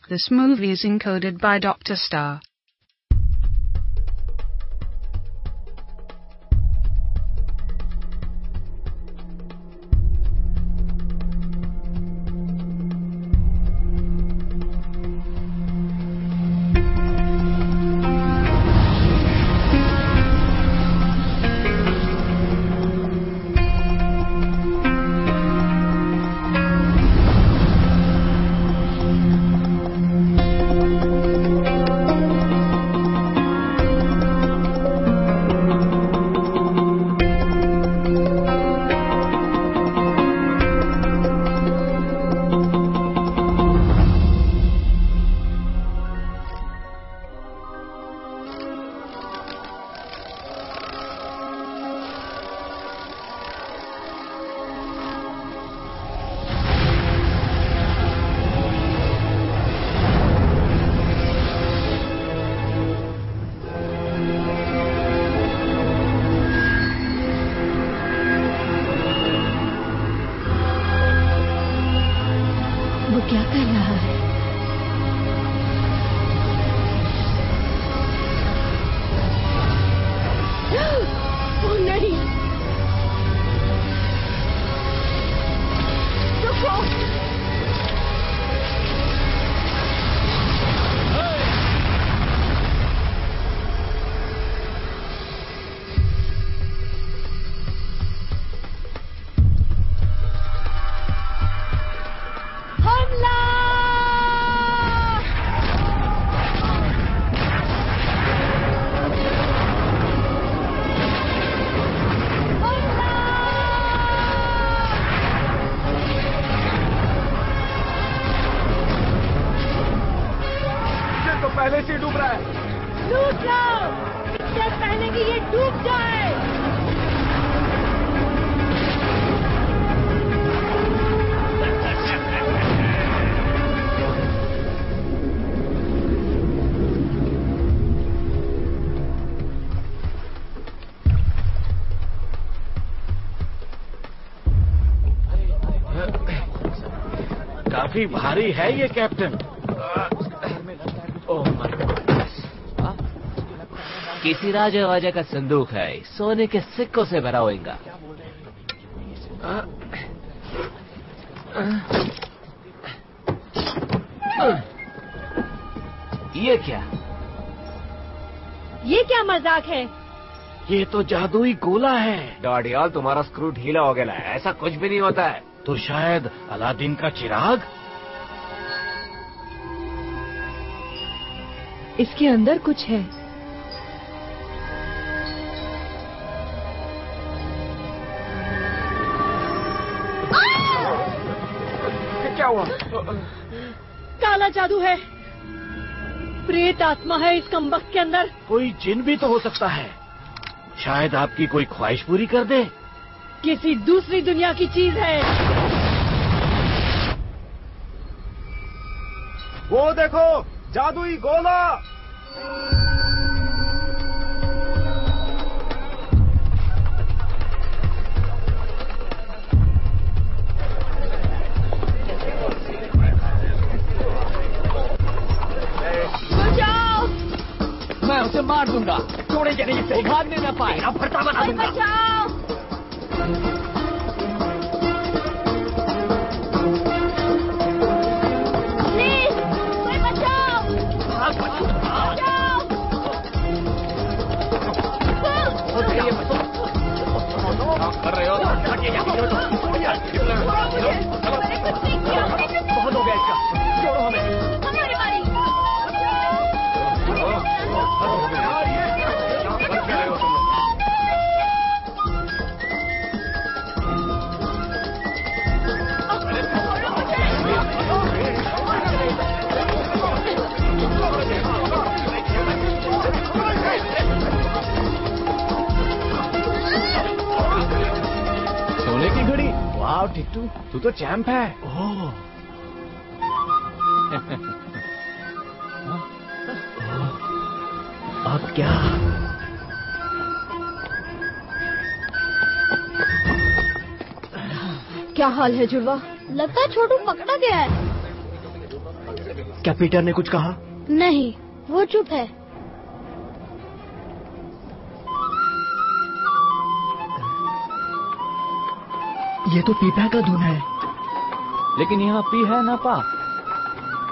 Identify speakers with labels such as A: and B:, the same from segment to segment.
A: This movie is encoded by Dr. Star.
B: पहले से डूब रहा है।
C: डूब जाओ, इससे पहले कि ये डूब जाए।
B: काफी भारी है ये कैप्टन।
D: किसी राजा वाजा का संदूक है, सोने के सिक्कों से भरा होगा। ये क्या?
C: ये क्या मजाक है?
B: ये तो जादुई गोला है।
D: डॉडियाल, तुम्हारा स्क्रू ढीला हो गया है, ऐसा कुछ भी नहीं होता है।
B: तो शायद अलादीन का चिराग?
C: इसके अंदर कुछ है।
B: क्या हुआ?
C: काला जादू है। प्रेत आत्मा है इस कमबख्त के अंदर।
B: कोई जिन भी तो हो सकता है। शायद आपकी कोई ख्वाहिश पूरी कर दे।
C: किसी दूसरी दुनिया की चीज है।
B: वो देखो, जादुई गोला।
C: बचाओ!
D: मैं उसे मार दूंगा, छोड़ेंगे नहीं इसे, भागने न पाए।
B: अब फरता बना दूंगा।
C: बचाओ! प्लीज, कोई बचाओ!
D: कर रहे हो?
B: बहुत हो गया इसका, छोड़ो हमें।
D: सोने की घड़ी? वाह टिट्टू, तू तो चैंप है।
B: ओह, अब क्या?
C: क्या हाल है जुड़वा?
E: लगता है छोटू पकड़ा गया है। क्या पीटर ने कुछ कहा?
F: नहीं, वो चुप है।
E: ये तो पीपा का धुन है।
D: लेकिन यहाँ पी है ना पा।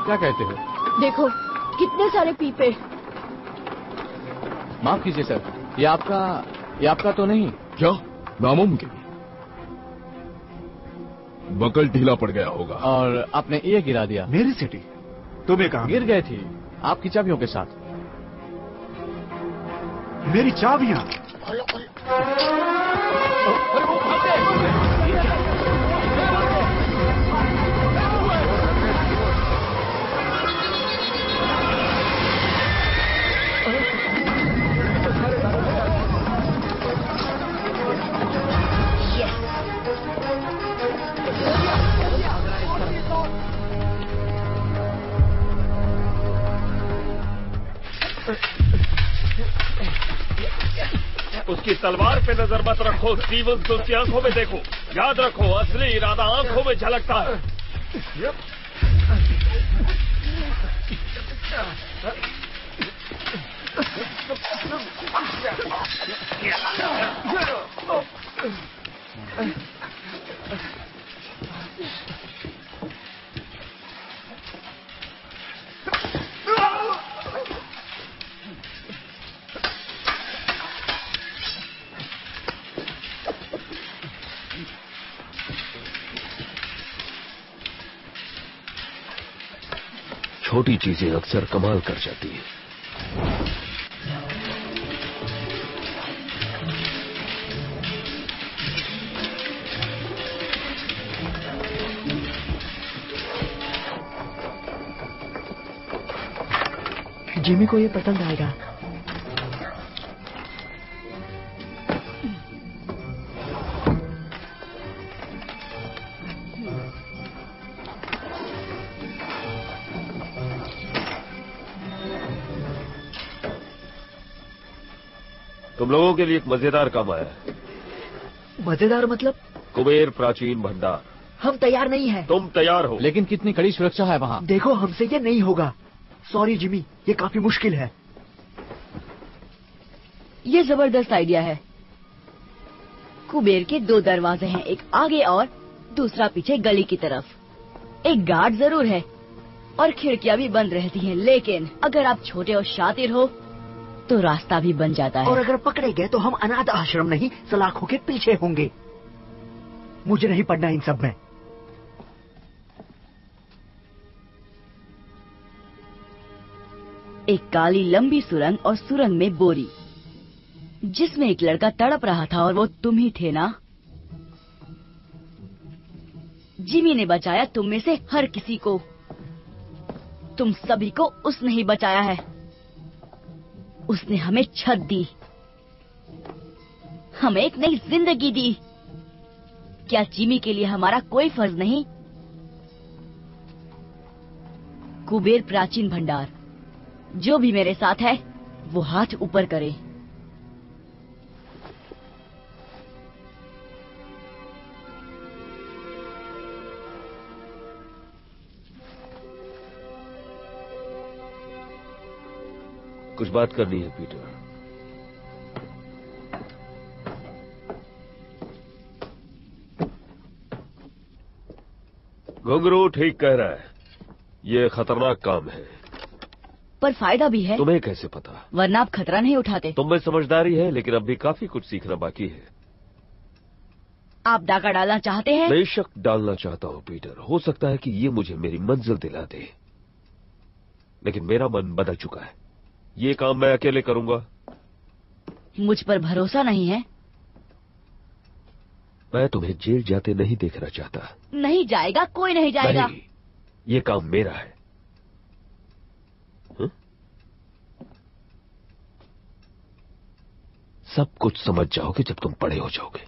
D: क्या कहते हो?
F: देखो कितने सारे पीपे।
D: माफ कीजिए सर, ये आपका तो नहीं?
G: क्या? नामुमकिन। बकल ढीला पड़ गया होगा।
D: और आपने ये गिरा दिया।
E: मेरी सिटी तुम्हें कहा?
D: गिर गई थी आपकी चाबियों के साथ।
E: मेरी चाबियां?
B: उसकी तलवार पे नजर मत रखो स्टीवंस, उसकी आंखों में देखो। याद रखो असली इरादा आंखों में झलकता है।
H: छोटी चीजें अक्सर कमाल कर जाती है।
E: जिमी को ये पसंद आएगा।
B: तुम लोगों के लिए एक मजेदार काम आया है।
E: मजेदार मतलब?
B: कुबेर प्राचीन भंडार।
E: हम तैयार नहीं हैं।
B: तुम तैयार हो?
D: लेकिन कितनी कड़ी सुरक्षा है वहाँ।
E: देखो हमसे ये नहीं होगा। सॉरी जिमी, ये काफी मुश्किल है।
C: ये जबरदस्त आइडिया है। कुबेर के 2 दरवाजे हैं, एक आगे और दूसरा पीछे गली की तरफ। एक गार्ड जरूर है और खिड़कियां भी बंद रहती हैं, लेकिन अगर आप छोटे और शातिर हो तो रास्ता भी बन जाता है।
E: और अगर पकड़े गए तो हम अनाथ आश्रम नहीं, सलाखों के पीछे होंगे। मुझे नहीं पढ़ना इन सब में।
C: एक काली लंबी सुरंग और सुरंग में बोरी, जिसमें एक लड़का तड़प रहा था और वो तुम ही थे ना? जिमी ने बचाया तुम में से हर किसी को। तुम सभी को उसने ही बचाया है। उसने हमें छत दी, हमें एक नई जिंदगी दी। क्या जिमी के लिए हमारा कोई फर्ज नहीं? कुबेर प्राचीन भंडार, जो भी मेरे साथ है वो हाथ ऊपर करे।
H: कुछ बात करनी है पीटर।
B: घुंघरू ठीक कह रहा है, ये खतरनाक काम है।
C: पर फायदा भी है।
B: तुम्हें कैसे पता?
C: वरना आप खतरा नहीं उठाते।
B: तुम में समझदारी है, लेकिन अब भी काफी कुछ सीखना बाकी है।
C: आप डाका डालना चाहते हैं?
B: बेशक डालना चाहता हूं पीटर। हो सकता है कि ये मुझे मेरी मंजिल दिला दे, लेकिन मेरा मन बदल चुका है। ये काम मैं अकेले करूंगा।
C: मुझ पर भरोसा नहीं है?
B: मैं तुम्हें जेल जाते नहीं देखना चाहता।
C: नहीं जाएगा, कोई नहीं जाएगा।
B: नहीं, ये काम मेरा है। हा? सब कुछ समझ जाओगे जब तुम बड़े हो जाओगे।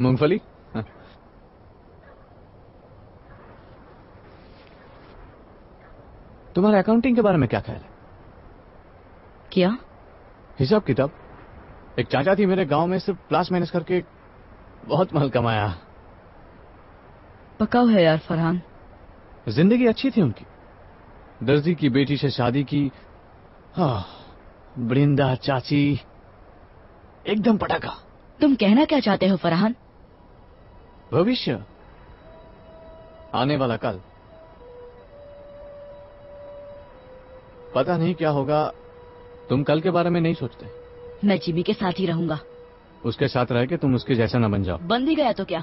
I: मूंगफली? हाँ। तुम्हारे अकाउंटिंग के बारे में क्या ख्याल है?
C: क्या?
I: हिसाब किताब। एक चाचा थी मेरे गांव में, सिर्फ प्लस माइनस करके बहुत माल कमाया।
C: पकाओ है यार फरहान।
I: जिंदगी अच्छी थी उनकी। दर्जी की बेटी से शादी की। हाँ, वृंदा चाची एकदम पटाखा।
C: तुम कहना क्या चाहते हो फरहान?
I: भविष्य, आने वाला कल। पता नहीं क्या होगा। तुम कल के बारे में नहीं सोचते?
C: मैं जिमी के साथ ही रहूंगा।
I: उसके साथ रह के तुम उसके जैसा ना बन जाओ।
C: बन भी गया तो क्या?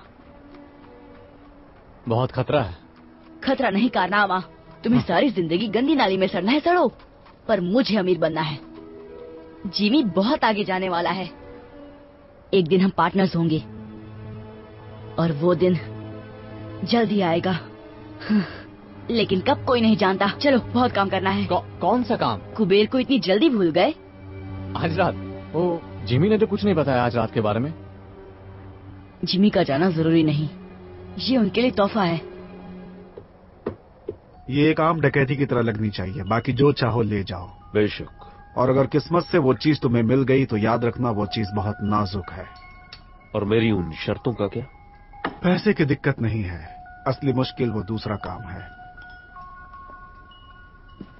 I: बहुत खतरा है।
C: खतरा नहीं कारनामा। तुम्हें सारी जिंदगी गंदी नाली में सड़ना है, सड़ो, पर मुझे अमीर बनना है। जिमी बहुत आगे जाने वाला है। एक दिन हम पार्टनर्स होंगे और वो दिन जल्द ही आएगा। लेकिन कब कोई नहीं जानता। चलो, बहुत काम करना है।
I: कौन सा काम?
C: कुबेर को इतनी जल्दी भूल गए?
I: आज रात? ओ, जिमी ने तो कुछ नहीं बताया आज रात के बारे में।
C: जिमी का जाना जरूरी नहीं, ये उनके लिए तोहफा है।
J: ये एक आम डकैती की तरह लगनी चाहिए। बाकी जो चाहो ले जाओ।
B: बेशक।
J: और अगर किस्मत से वो चीज तुम्हें मिल गई तो याद रखना वो चीज बहुत नाजुक है।
B: और मेरी उन शर्तों का क्या?
J: पैसे की दिक्कत नहीं है, असली मुश्किल वो दूसरा काम है।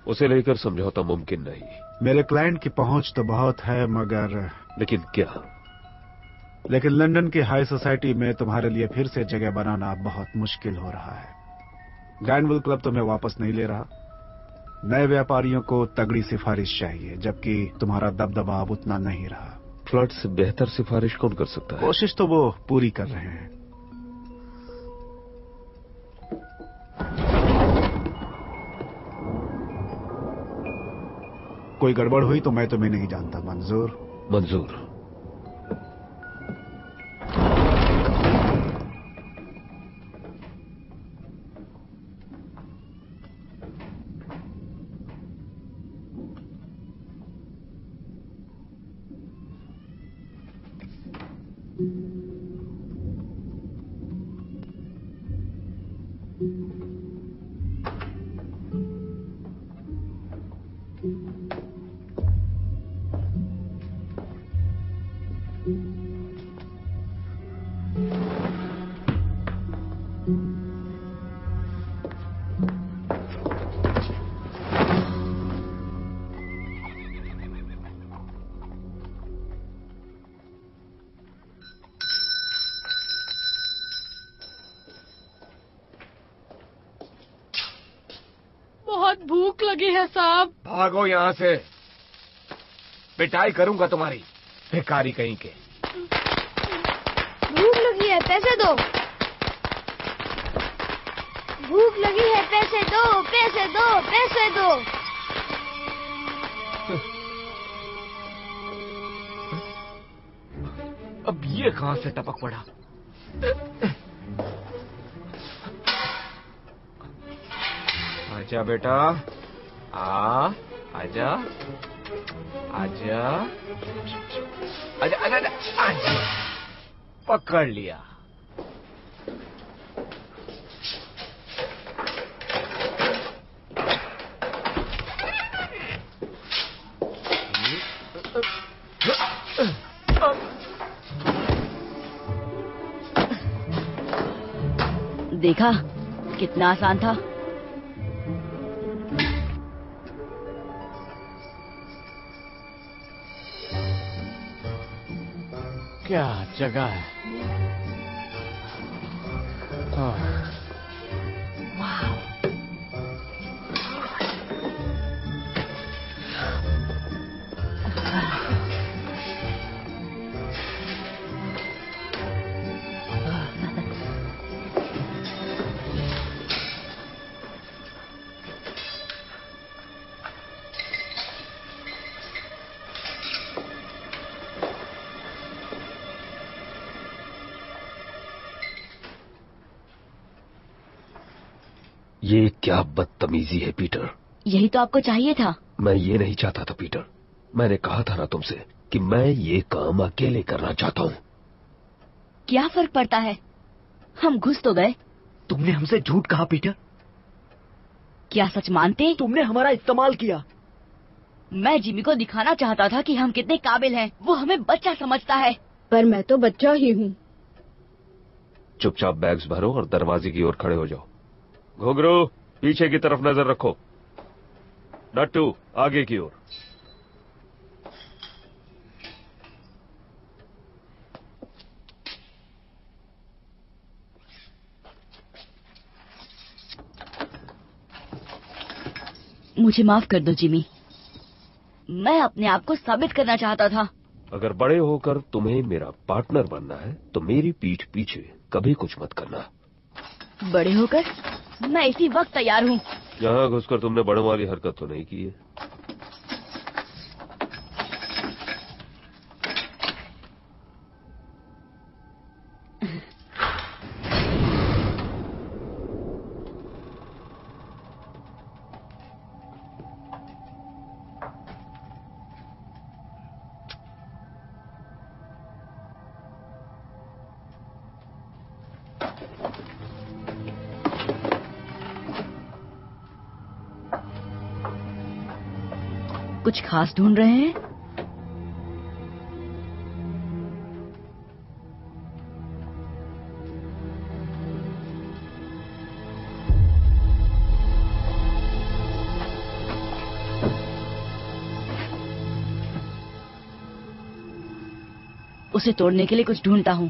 B: उसे लेकर समझौता मुमकिन नहीं।
J: मेरे क्लाइंट की पहुंच तो बहुत है, मगर
B: लेकिन क्या?
J: लेकिन लंदन की हाई सोसाइटी में तुम्हारे लिए फिर से जगह बनाना बहुत मुश्किल हो रहा है। ग्रैंडविल क्लब तुम्हें वापस नहीं ले रहा। नए व्यापारियों को तगड़ी सिफारिश चाहिए, जबकि तुम्हारा दबदबा अब उतना नहीं रहा।
B: फ्लड से बेहतर सिफारिश कौन कर सकता है?
J: कोशिश तो वो पूरी कर रहे हैं। कोई गड़बड़ हुई तो मैं तुम्हें नहीं जानता। मंजूर?
B: मंजूर।
K: बहुत भूख लगी है साहब।
L: भागो यहाँ से, पिटाई करूंगा तुम्हारी, भिखारी कहीं के।
F: भूख लगी है, पैसे दो। भूख लगी है, पैसे दो, पैसे दो, पैसे दो।
L: अब ये कहां से टपक पड़ा? आजा बेटा, आजा, आजा, आजा, आजा, आजा, पकड़ लिया।
C: देखा कितना आसान था।
I: क्या जगह है।
B: ये क्या बदतमीजी है पीटर।
C: यही तो आपको चाहिए था।
B: मैं ये नहीं चाहता था पीटर। मैंने कहा था ना तुमसे कि मैं ये काम अकेले करना चाहता हूं।
C: क्या फर्क पड़ता है, हम घुस तो गए।
E: तुमने हमसे झूठ कहा पीटर।
C: क्या सच मानते?
E: तुमने हमारा इस्तेमाल किया।
C: मैं जिमी को दिखाना चाहता था कि हम कितने काबिल हैं। वो हमें बच्चा समझता है।
F: पर मैं तो बच्चा ही हूँ।
B: चुपचाप बैग्स भरो और दरवाजे की ओर खड़े हो जाओ। घुंघरू, पीछे की तरफ नजर रखो। नट्टू, आगे की ओर।
C: मुझे माफ कर दो जिमी, मैं अपने आप को साबित करना चाहता था।
B: अगर बड़े होकर तुम्हें मेरा पार्टनर बनना है तो मेरी पीठ पीछे कभी कुछ मत करना।
C: बड़े होकर मैं इसी वक्त तैयार हूँ।
B: यहाँ घुसकर तुमने बड़ों वाली हरकत तो नहीं की है?
C: कुछ खास ढूंढ रहे हैं? उसे तोड़ने के लिए कुछ ढूंढता हूँ।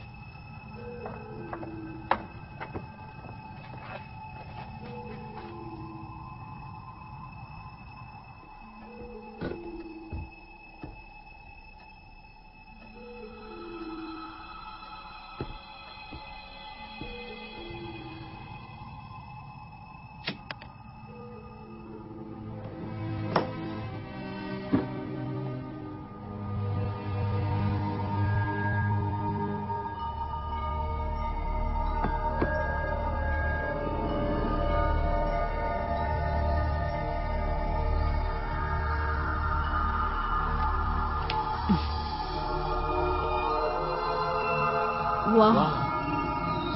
F: वाह,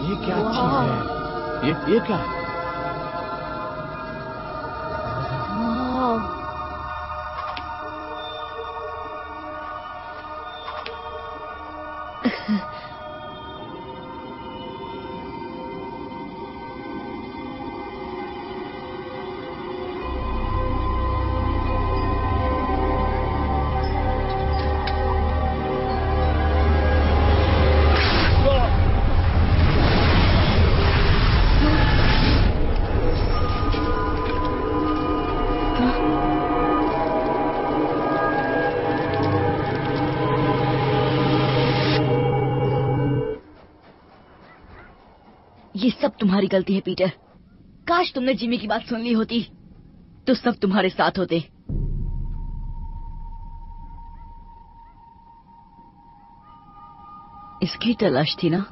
I: ये क्या चीज है? ये क्या है? ये सब तुम्हारी गलती है पीटर। काश तुमने जिमी की बात सुन ली होती तो सब तुम्हारे साथ होते। इसकी तलाश थी ना?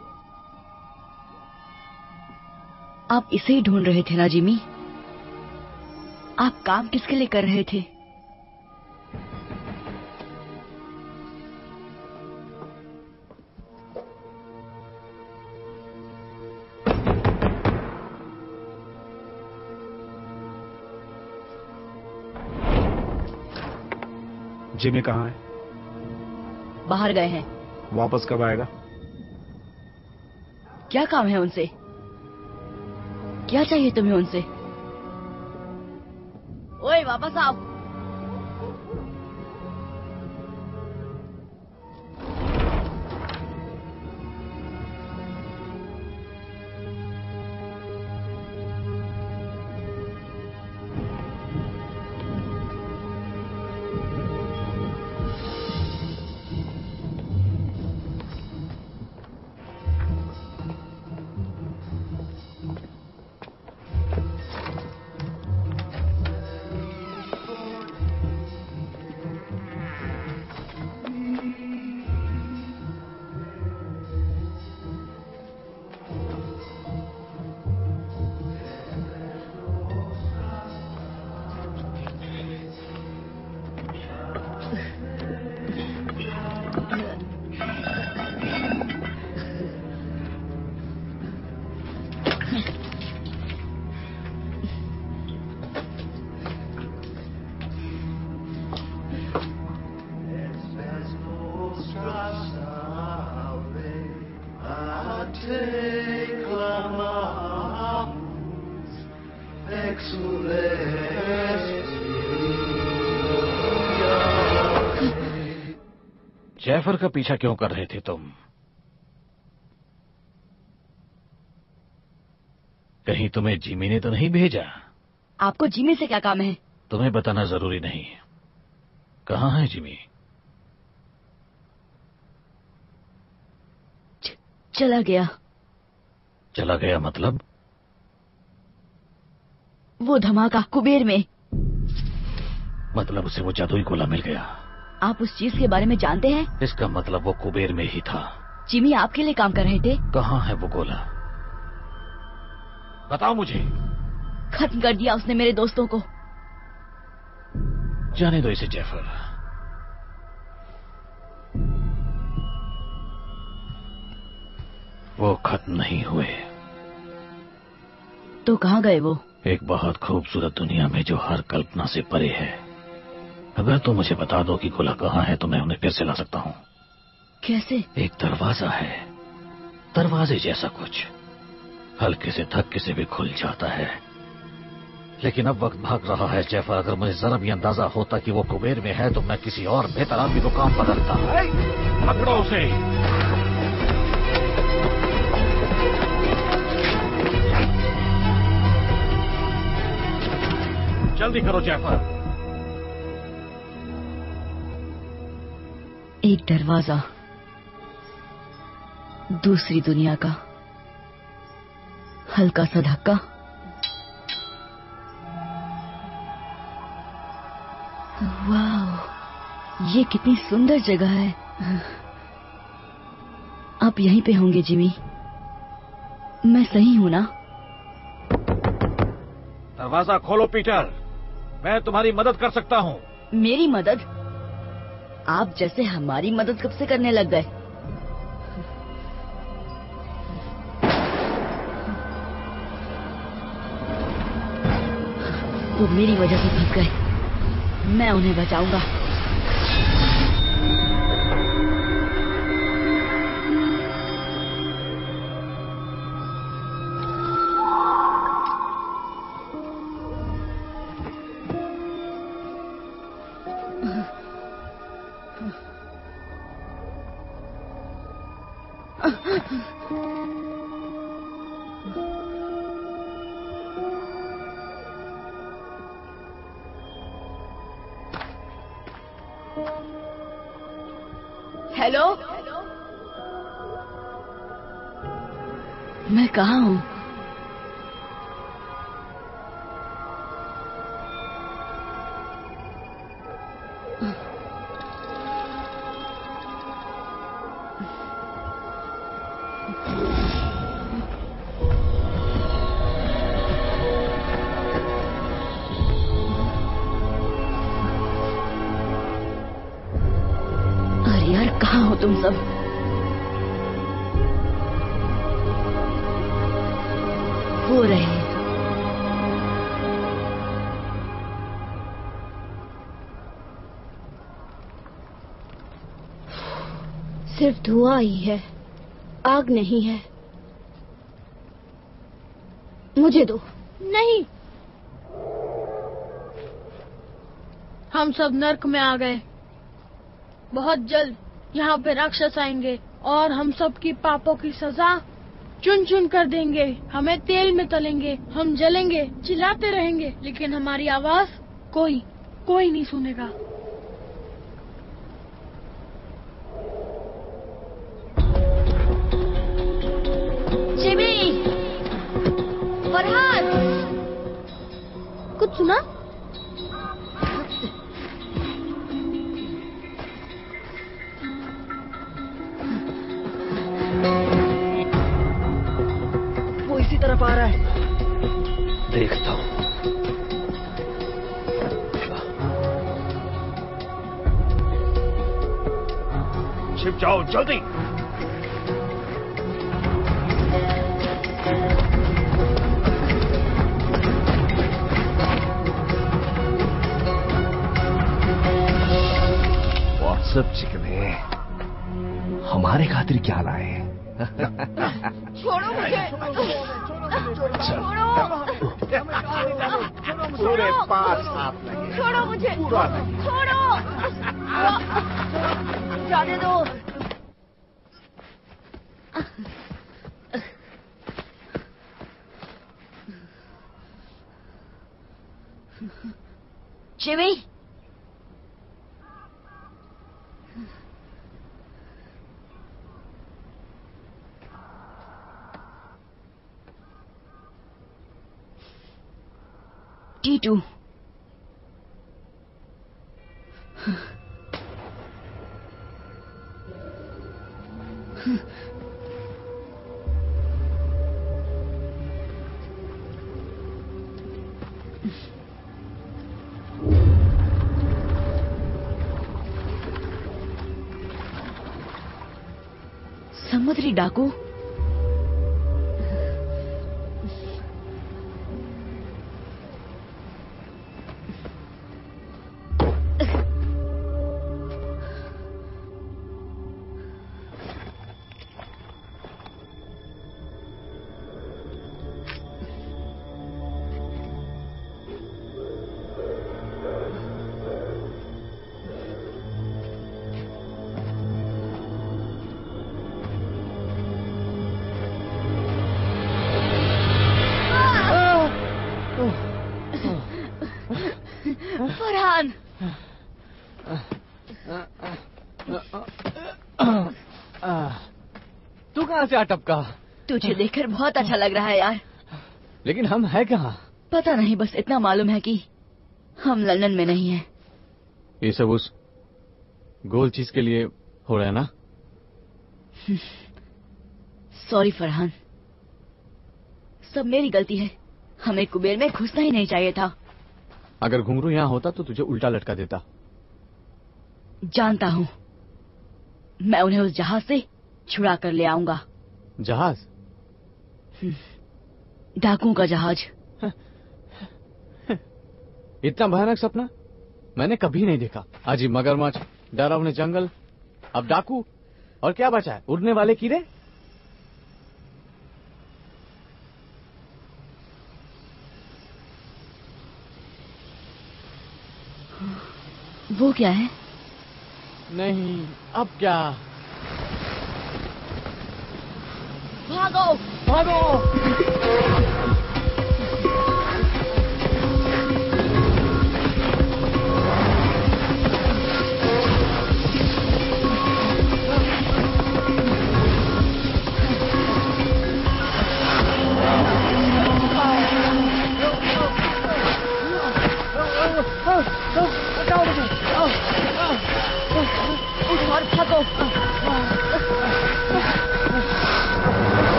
I: आप इसे ही ढूंढ रहे थे ना जिमी? आप काम किसके लिए कर रहे थे?
J: जिमी कहाँ है?
C: बाहर गए हैं।
J: वापस कब आएगा?
C: क्या काम है उनसे? क्या चाहिए तुम्हें उनसे? ओए वापस आओ।
I: जैफर का पीछा क्यों कर रहे थे तुम? कहीं तुम्हें जिमी ने तो नहीं भेजा?
C: आपको जिमी से क्या काम है?
I: तुम्हें बताना जरूरी नहीं। कहाँ है जिमी?
C: चला गया।
I: चला गया मतलब?
C: वो धमाका कुबेर में।
I: मतलब उसे वो जादुई गोला मिल गया।
C: आप उस चीज के बारे में जानते हैं?
I: इसका मतलब वो कुबेर में ही था।
C: जिमी आपके लिए काम कर रहे थे।
I: कहाँ है वो गोला? बताओ मुझे।
C: खत्म कर दिया उसने मेरे दोस्तों को।
I: जाने दो इसे जैफर। वो खत्म नहीं हुए।
C: तो कहाँ गए वो?
I: एक बहुत खूबसूरत दुनिया में जो हर कल्पना से परे है। अगर तुम मुझे बता दो कि गोला कहाँ है तो मैं उन्हें फिर से ला सकता हूँ।
C: कैसे?
I: एक दरवाजा है, दरवाजे जैसा कुछ, हल्के से धक्के से भी खुल जाता है। लेकिन अब वक्त भाग रहा है जैफर। अगर मुझे जरा भी अंदाजा होता कि वो कुबेर में है तो मैं किसी और बेहतर आदमी को काम बदलता। पकड़ो उसे। जल्दी करो जैफर।
C: एक दरवाजा दूसरी दुनिया का, हल्का सा धक्का, वाह, ये कितनी सुंदर जगह है। आप यहीं पे होंगे जिमी? मैं सही हूं ना?
I: दरवाजा खोलो पीटर, मैं तुम्हारी मदद कर सकता हूँ।
C: मेरी मदद? आप जैसे हमारी मदद कब से करने लग गए? वो मेरी वजह से फंस गए। मैं उन्हें बचाऊंगा। हेलो, मैं कहाँ हूँ? अरे यार, कहाँ हो तुम सब? हो रहे
F: सिर्फ धुआं ही है, आग नहीं है। मुझे दो।
K: नहीं, हम सब नर्क में आ गए। बहुत जल्द यहाँ पे राक्षस आएंगे और हम सब की पापों की सजा चुन चुन कर देंगे। हमें तेल में तलेंगे, हम जलेंगे, चिल्लाते रहेंगे, लेकिन हमारी आवाज कोई नहीं सुनेगा।
F: जिमी, फरहाद, कुछ सुना?
E: वो इसी तरफ आ रहा है।
H: देखता हूँ।
B: छिप जाओ जल्दी।
L: व्हाट्सएप चिकने, हमारे खातिर क्या लाए?
F: छोड़ो मुझे।
E: पूरे पास हाथ लगे।
F: छोड़ो मुझे।
E: पूरा लगे।
F: छोड़ो।
C: जाने दो। शिवी, T2। समुद्री डाकू। फरहान,
D: तू कहाँ से आ टपका?
C: तुझे देखकर बहुत अच्छा लग रहा है यार।
D: लेकिन हम हैं कहाँ?
C: पता नहीं, बस इतना मालूम है कि हम लंदन में नहीं हैं।
D: ये सब उस गोल चीज के लिए हो रहा है ना?
C: सॉरी फरहान, सब मेरी गलती है। हमें कुबेर में घुसना ही नहीं चाहिए था।
D: अगर घुंघरू यहाँ होता तो तुझे उल्टा लटका देता।
C: जानता हूँ, मैं उन्हें उस जहाज से छुड़ा कर ले आऊंगा।
D: जहाज?
C: डाकुओं का जहाज।
D: इतना भयानक सपना मैंने कभी नहीं देखा। अजीब मगरमच्छ, डरावने जंगल, अब डाकू, और क्या बचा है? उड़ने वाले कीड़े।
C: वो क्या है?
D: नहीं, अब क्या?
C: भागो
D: भागो!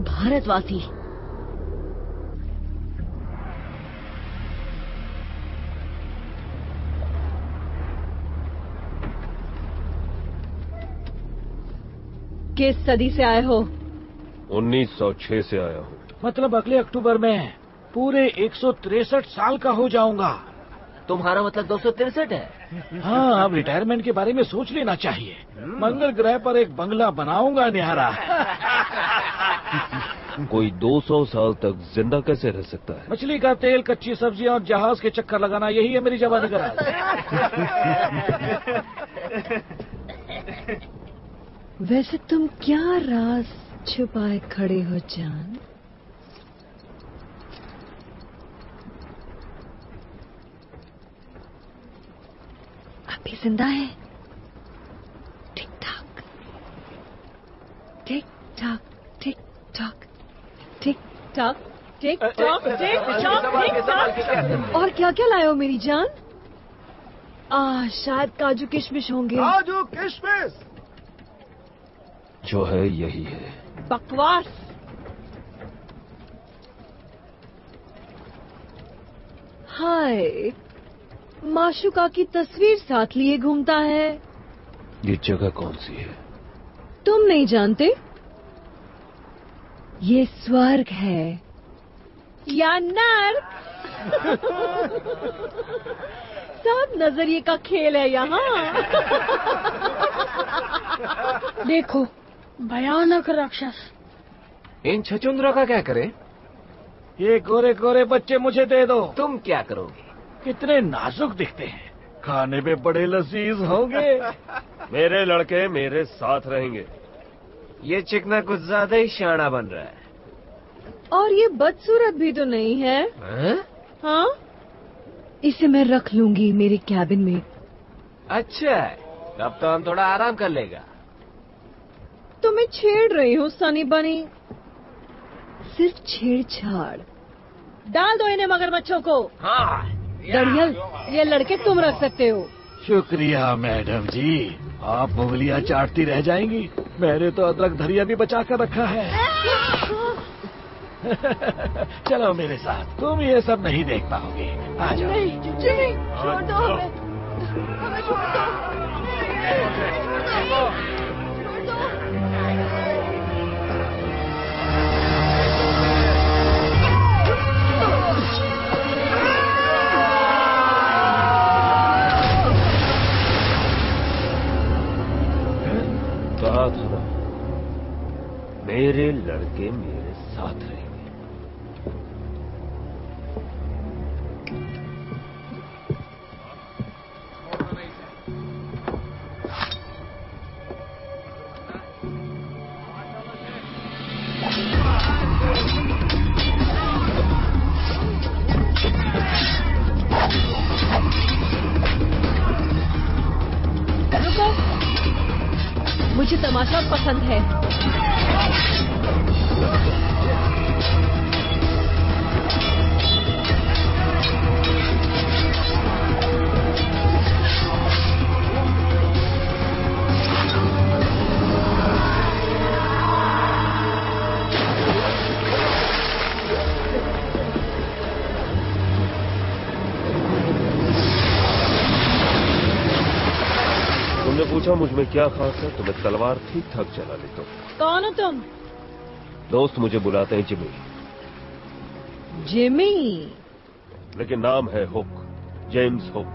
C: भारतवासी।
M: किस सदी से आए हो?
B: 1906 से आया हूँ।
E: मतलब अगले अक्टूबर में पूरे 163 साल का हो जाऊंगा।
D: तुम्हारा मतलब 263 है?
E: हाँ, अब रिटायरमेंट के बारे में सोच लेना चाहिए। मंगल ग्रह पर एक बंगला बनाऊंगा न्यारा।
B: कोई 200 साल तक जिंदा कैसे रह सकता है?
E: मछली का तेल, कच्ची सब्जियां और जहाज के चक्कर लगाना, यही है मेरी जवानी का राज।
M: वैसे तुम क्या राज छुपाए खड़े हो जान? अभी जिंदा है? Tick tock, tick tock, tick tock, tick tock, tick tock, tick tock, tick tock. और क्या क्या लाए हो मेरी जान? शायद काजू किशमिश होंगे।
J: काजू किशमिश
B: जो है यही है।
M: बकवास। हाय, माशुका की तस्वीर साथ लिए घूमता है।
H: ये जगह कौन सी है?
M: तुम नहीं जानते? ये स्वर्ग है या नर्क। सब नजरिए का खेल है यहाँ।
K: देखो, भयानक राक्षस।
L: इन छचुंद्रों का क्या करें? ये गोरे गोरे बच्चे मुझे दे दो। तुम क्या करोगे? कितने नाजुक दिखते हैं, खाने में बड़े लजीज होंगे।
B: मेरे लड़के मेरे साथ रहेंगे।
L: ये चिकना कुछ ज्यादा ही शाना बन रहा है।
M: और ये बदसूरत भी तो नहीं है। हाँ, इसे मैं रख लूंगी मेरे कैबिन में।
L: अच्छा, तब तो हम थोड़ा आराम कर लेगा।
M: तुम्हें छेड़ रही हूँ सनी बनी। सिर्फ छेड़छाड़। डाल दो इन्हें मगरमच्छों को।
L: हाँ।
M: दड़ियल, ये लड़के तुम रख सकते हो।
I: शुक्रिया मैडम जी, आप उंगलियां चाटती रह जाएंगी। मैंने तो अदरक धरिया भी बचा कर रखा है। चलो मेरे साथ, तुम ये सब नहीं देख पाओगे। आ जाओ।
M: नहीं, जिमी, छोड़ दो हमें छोड़ दो।
B: कहा था ना, मेरे लड़के मेरे साथ रहेंगे।
M: रुको, मुझे तमाशा पसंद है।
B: तुमने पूछा मुझ में क्या खास है, तो मैं तलवार ठीक ठाक चला लेता हूँ।
M: कौन हो तुम?
B: दोस्त मुझे बुलाते हैं जिमी,
M: जिमी।
B: लेकिन नाम है हुक, जेम्स हुक।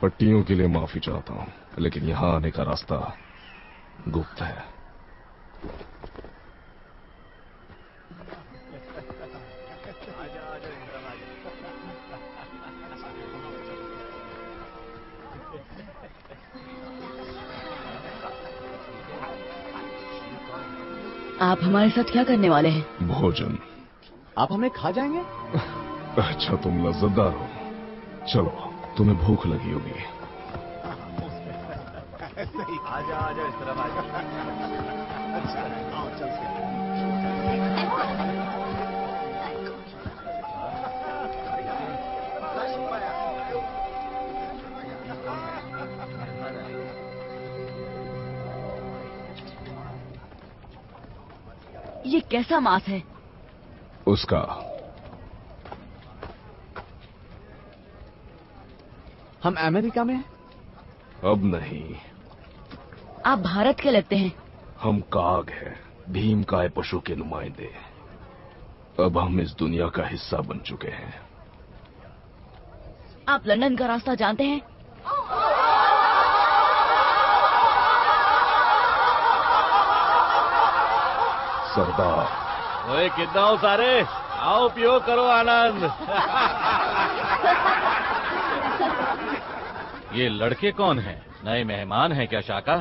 G: पट्टियों के लिए माफी चाहता हूं, लेकिन यहां आने का रास्ता गुप्त है।
C: आप हमारे साथ क्या करने वाले हैं?
G: भोजन।
D: आप हमें खा जाएंगे?
G: अच्छा, तुम लज्जतदार हो। चलो, तुम्हें भूख लगी होगी।
L: आजा आजा, इस तरफ आजा। अच्छा, आओ चलते हैं।
C: ये कैसा मांस है?
G: उसका।
D: हम अमेरिका में हैं?
G: अब नहीं।
C: आप भारत के लगते हैं।
G: हम काग हैं, भीमकाय पशु के नुमाइंदे। अब हम इस दुनिया का हिस्सा बन चुके हैं।
C: आप लंदन का रास्ता जानते हैं?
G: सरदार।
I: ओए, कितना हो सारे? आओ पियो, करो आनंद। ये लड़के कौन हैं? नए मेहमान हैं क्या शाका?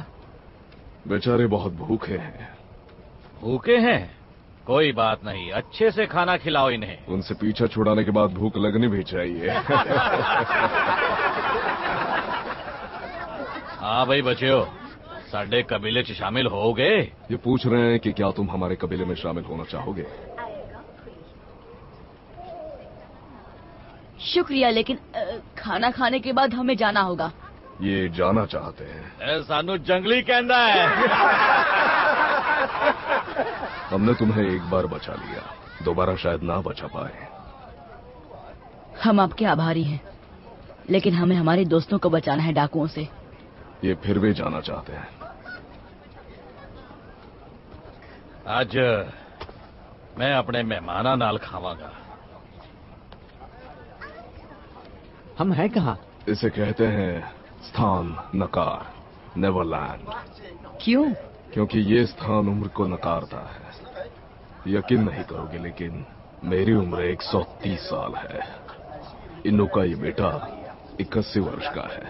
G: बेचारे बहुत भूखे हैं।
I: भूखे हैं? कोई बात नहीं, अच्छे से खाना खिलाओ इन्हें।
G: उनसे पीछा छुड़ाने के बाद भूख लगनी भी चाहिए।
I: हाँ भाई बच्चों, साडे कबीले च शामिल हो गए?
G: ये पूछ रहे हैं कि क्या तुम हमारे कबीले में शामिल होना चाहोगे?
C: शुक्रिया, लेकिन खाना खाने के बाद हमें जाना होगा।
G: ये जाना चाहते हैं।
I: सानू जंगली कहना है।
G: हमने तुम्हें एक बार बचा लिया, दोबारा शायद ना बचा पाए।
C: हम आपके आभारी हैं, लेकिन हमें हमारे दोस्तों को बचाना है डाकुओं से।
G: ये फिर भी जाना चाहते हैं।
I: आज मैं अपने मेहमाना नाल खावांगा।
D: हम हैं कहाँ?
G: इसे कहते हैं स्थान नकार, नेवरलैंड।
C: क्यों?
G: क्योंकि ये स्थान उम्र को नकारता है। यकीन नहीं करोगे, लेकिन मेरी उम्र 130 साल है। इन्नू का ये बेटा 81 वर्ष का है।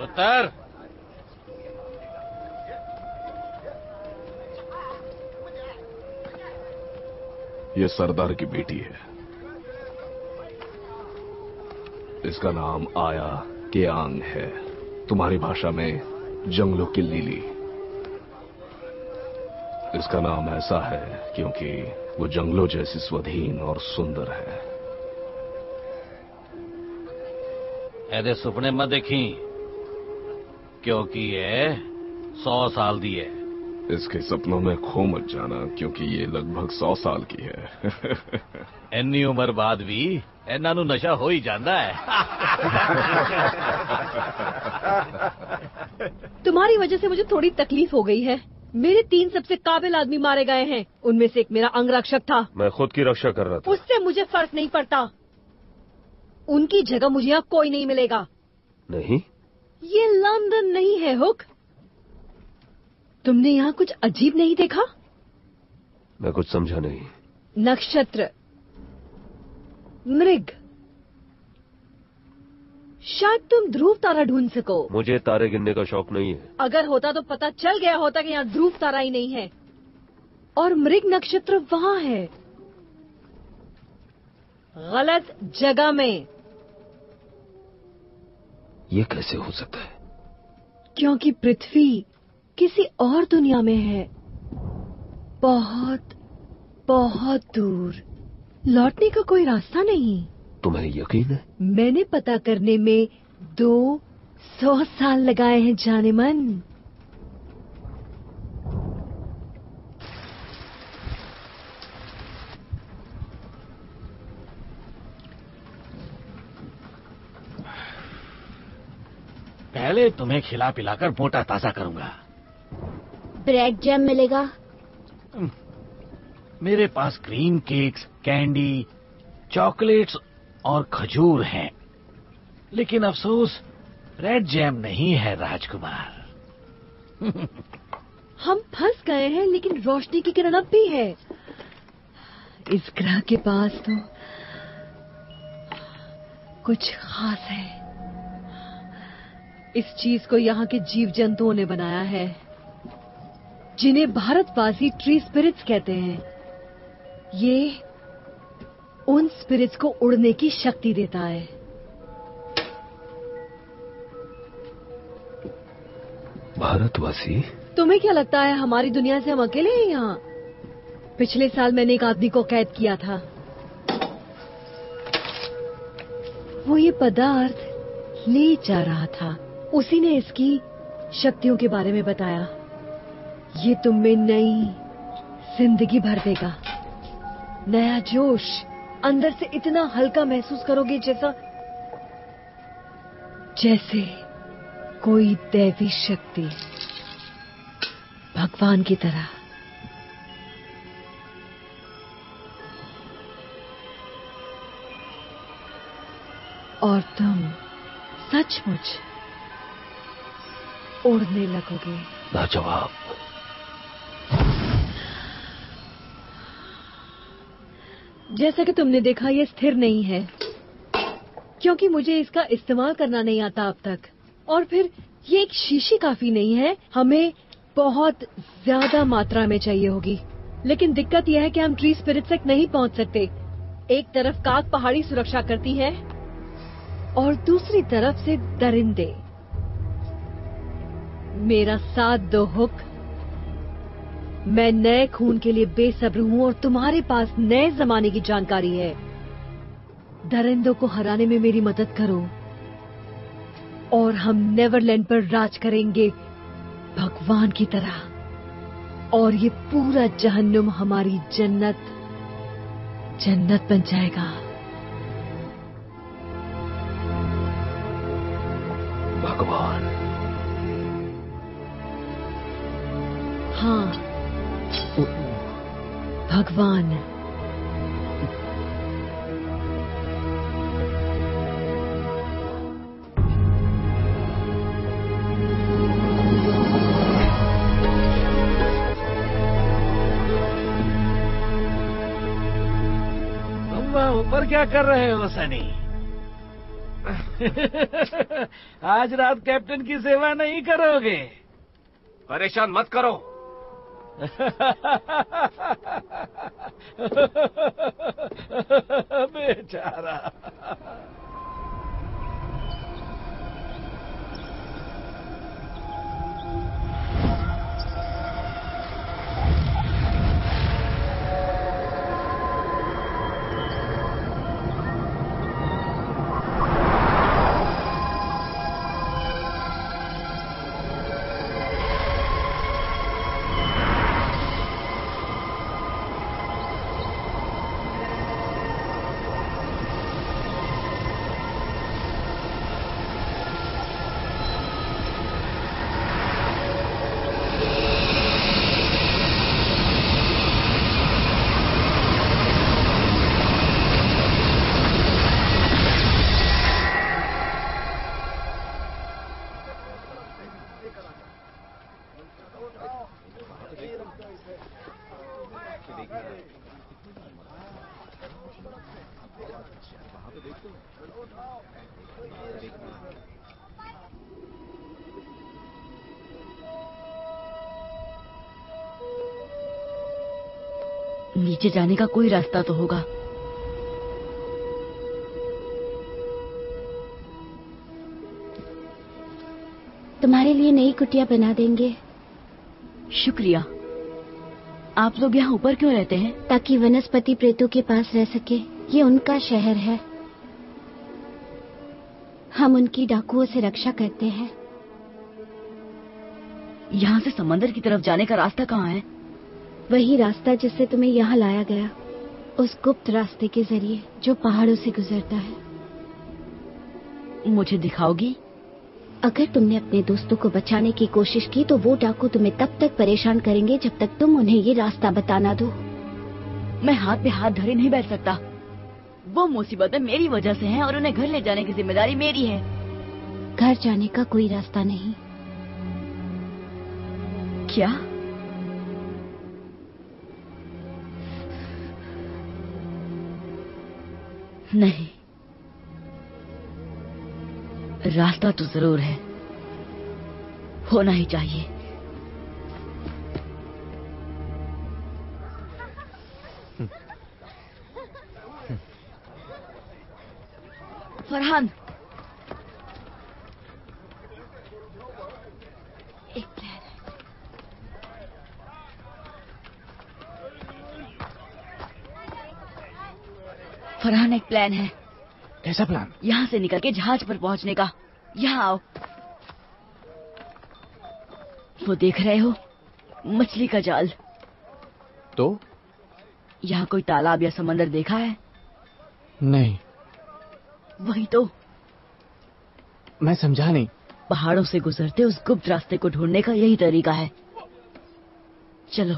I: उत्तर
G: ये सरदार की बेटी है। इसका नाम आया केआंग है, तुम्हारी भाषा में जंगलों की लिली। इसका नाम ऐसा है क्योंकि वो जंगलों जैसी स्वाधीन और सुंदर है।
I: ऐदे सुपने मत देखी, क्योंकि ये 100 साल दी है।
G: इसके सपनों में खो मत जाना, क्योंकि ये लगभग 100 साल की है।
I: इन्नी उम्र बाद भी इन्हां नूं नशा हो ही जाता है।
M: तुम्हारी वजह से मुझे थोड़ी तकलीफ हो गई है। मेरे 3 सबसे काबिल आदमी मारे गए हैं, उनमें से एक मेरा अंगरक्षक था।
B: मैं खुद की रक्षा कर रहा था।
M: उससे मुझे फर्क नहीं पड़ता। उनकी जगह मुझे यहाँ कोई नहीं मिलेगा।
B: नहीं,
M: ये लंदन नहीं है हुक। तुमने यहाँ कुछ अजीब नहीं देखा?
B: मैं कुछ समझा नहीं।
M: नक्षत्र, मृग, शायद तुम ध्रुव तारा ढूंढ सको।
B: मुझे तारे गिनने का शौक नहीं है।
M: अगर होता तो पता चल गया होता कि यहाँ ध्रुव तारा ही नहीं है, और मृग नक्षत्र वहाँ है, गलत जगह में।
B: ये कैसे हो सकता है?
M: क्योंकि पृथ्वी किसी और दुनिया में है, बहुत बहुत दूर। लौटने का कोई रास्ता नहीं।
B: तुम्हें यकीन है?
M: मैंने पता करने में 200 साल लगाए हैं जाने मन।
I: पहले तुम्हें खिला पिलाकर मोटा ताजा करूंगा।
F: ब्रेड जैम मिलेगा?
I: मेरे पास क्रीम केक्स, कैंडी, चॉकलेट्स और खजूर हैं, लेकिन अफसोस ब्रेड जैम नहीं है राजकुमार।
M: हम फंस गए हैं, लेकिन रोशनी की किरण अब भी है। इस ग्रह के पास तो कुछ खास है। इस चीज को यहाँ के जीव जंतुओं ने बनाया है, जिन्हें भारतवासी ट्री स्पिरिट्स कहते हैं। ये उन स्पिरिट्स को उड़ने की शक्ति देता है।
B: भारतवासी?
M: तुम्हें क्या लगता है हमारी दुनिया से हम अकेले हैं यहाँ? पिछले साल मैंने एक आदमी को कैद किया था। वो ये पदार्थ ले जा रहा था। उसी ने इसकी शक्तियों के बारे में बताया। ये तुम में नई जिंदगी भर देगा, नया जोश। अंदर से इतना हल्का महसूस करोगे जैसे कोई दैवी शक्ति, भगवान की तरह। और तुम सचमुच उड़ने लगोगे।
B: लाजवाब।
M: जैसा कि तुमने देखा, ये स्थिर नहीं है, क्योंकि मुझे इसका इस्तेमाल करना नहीं आता अब तक। और फिर ये एक शीशी काफी नहीं है, हमें बहुत ज्यादा मात्रा में चाहिए होगी। लेकिन दिक्कत यह है कि हम ट्री स्पिरिट तक नहीं पहुंच सकते। एक तरफ काग पहाड़ी सुरक्षा करती है और दूसरी तरफ से दरिंदे। मेरा साथ दो हुक। मैं नए खून के लिए बेसब्र हूँ और तुम्हारे पास नए जमाने की जानकारी है। दरिंदों को हराने में मेरी मदद करो और हम नेवरलैंड पर राज करेंगे भगवान की तरह, और ये पूरा जहन्नुम हमारी जन्नत बन जाएगा।
H: भगवान?
M: हाँ, भगवान।
L: तुम वहाँ ऊपर क्या कर रहे हो सनी? आज रात कैप्टन की सेवा नहीं करोगे?
B: परेशान मत करो।
L: बेचारा।
C: नीचे जाने का कोई रास्ता तो होगा।
F: तुम्हारे लिए नई कुटिया बना देंगे।
C: शुक्रिया। आप लोग यहाँ ऊपर क्यों रहते हैं?
F: ताकि वनस्पति प्रेतों के पास रह सके। ये उनका शहर है, हम उनकी डाकुओं से रक्षा करते हैं।
C: यहाँ से समंदर की तरफ जाने का रास्ता कहाँ है?
F: वही रास्ता जिससे तुम्हें यहाँ लाया गया, उस गुप्त रास्ते के जरिए जो पहाड़ों से गुजरता है।
C: मुझे दिखाओगी?
F: अगर तुमने अपने दोस्तों को बचाने की कोशिश की तो वो डाकू तुम्हें तब तक परेशान करेंगे जब तक तुम उन्हें ये रास्ता बताना दो।
C: मैं हाथ पे हाथ धरे नहीं बैठ सकता। वो मुसीबतें मेरी वजह से हैं और उन्हें घर ले जाने की जिम्मेदारी मेरी है।
F: घर जाने का कोई रास्ता नहीं।
C: क्या? नहीं, रास्ता तो जरूर है, होना ही चाहिए। फरहान, एक प्लान है। फरहान, एक प्लान है।
D: कैसा प्लान?
C: यहाँ से निकल के जहाज पर पहुँचने का। यहाँ आओ। वो देख रहे हो, मछली का जाल।
D: तो
C: यहाँ कोई तालाब या समंदर देखा है?
D: नहीं।
C: वही तो।
D: मैं समझा नहीं।
C: पहाड़ों से गुजरते उस गुप्त रास्ते को ढूंढने का यही तरीका है। चलो।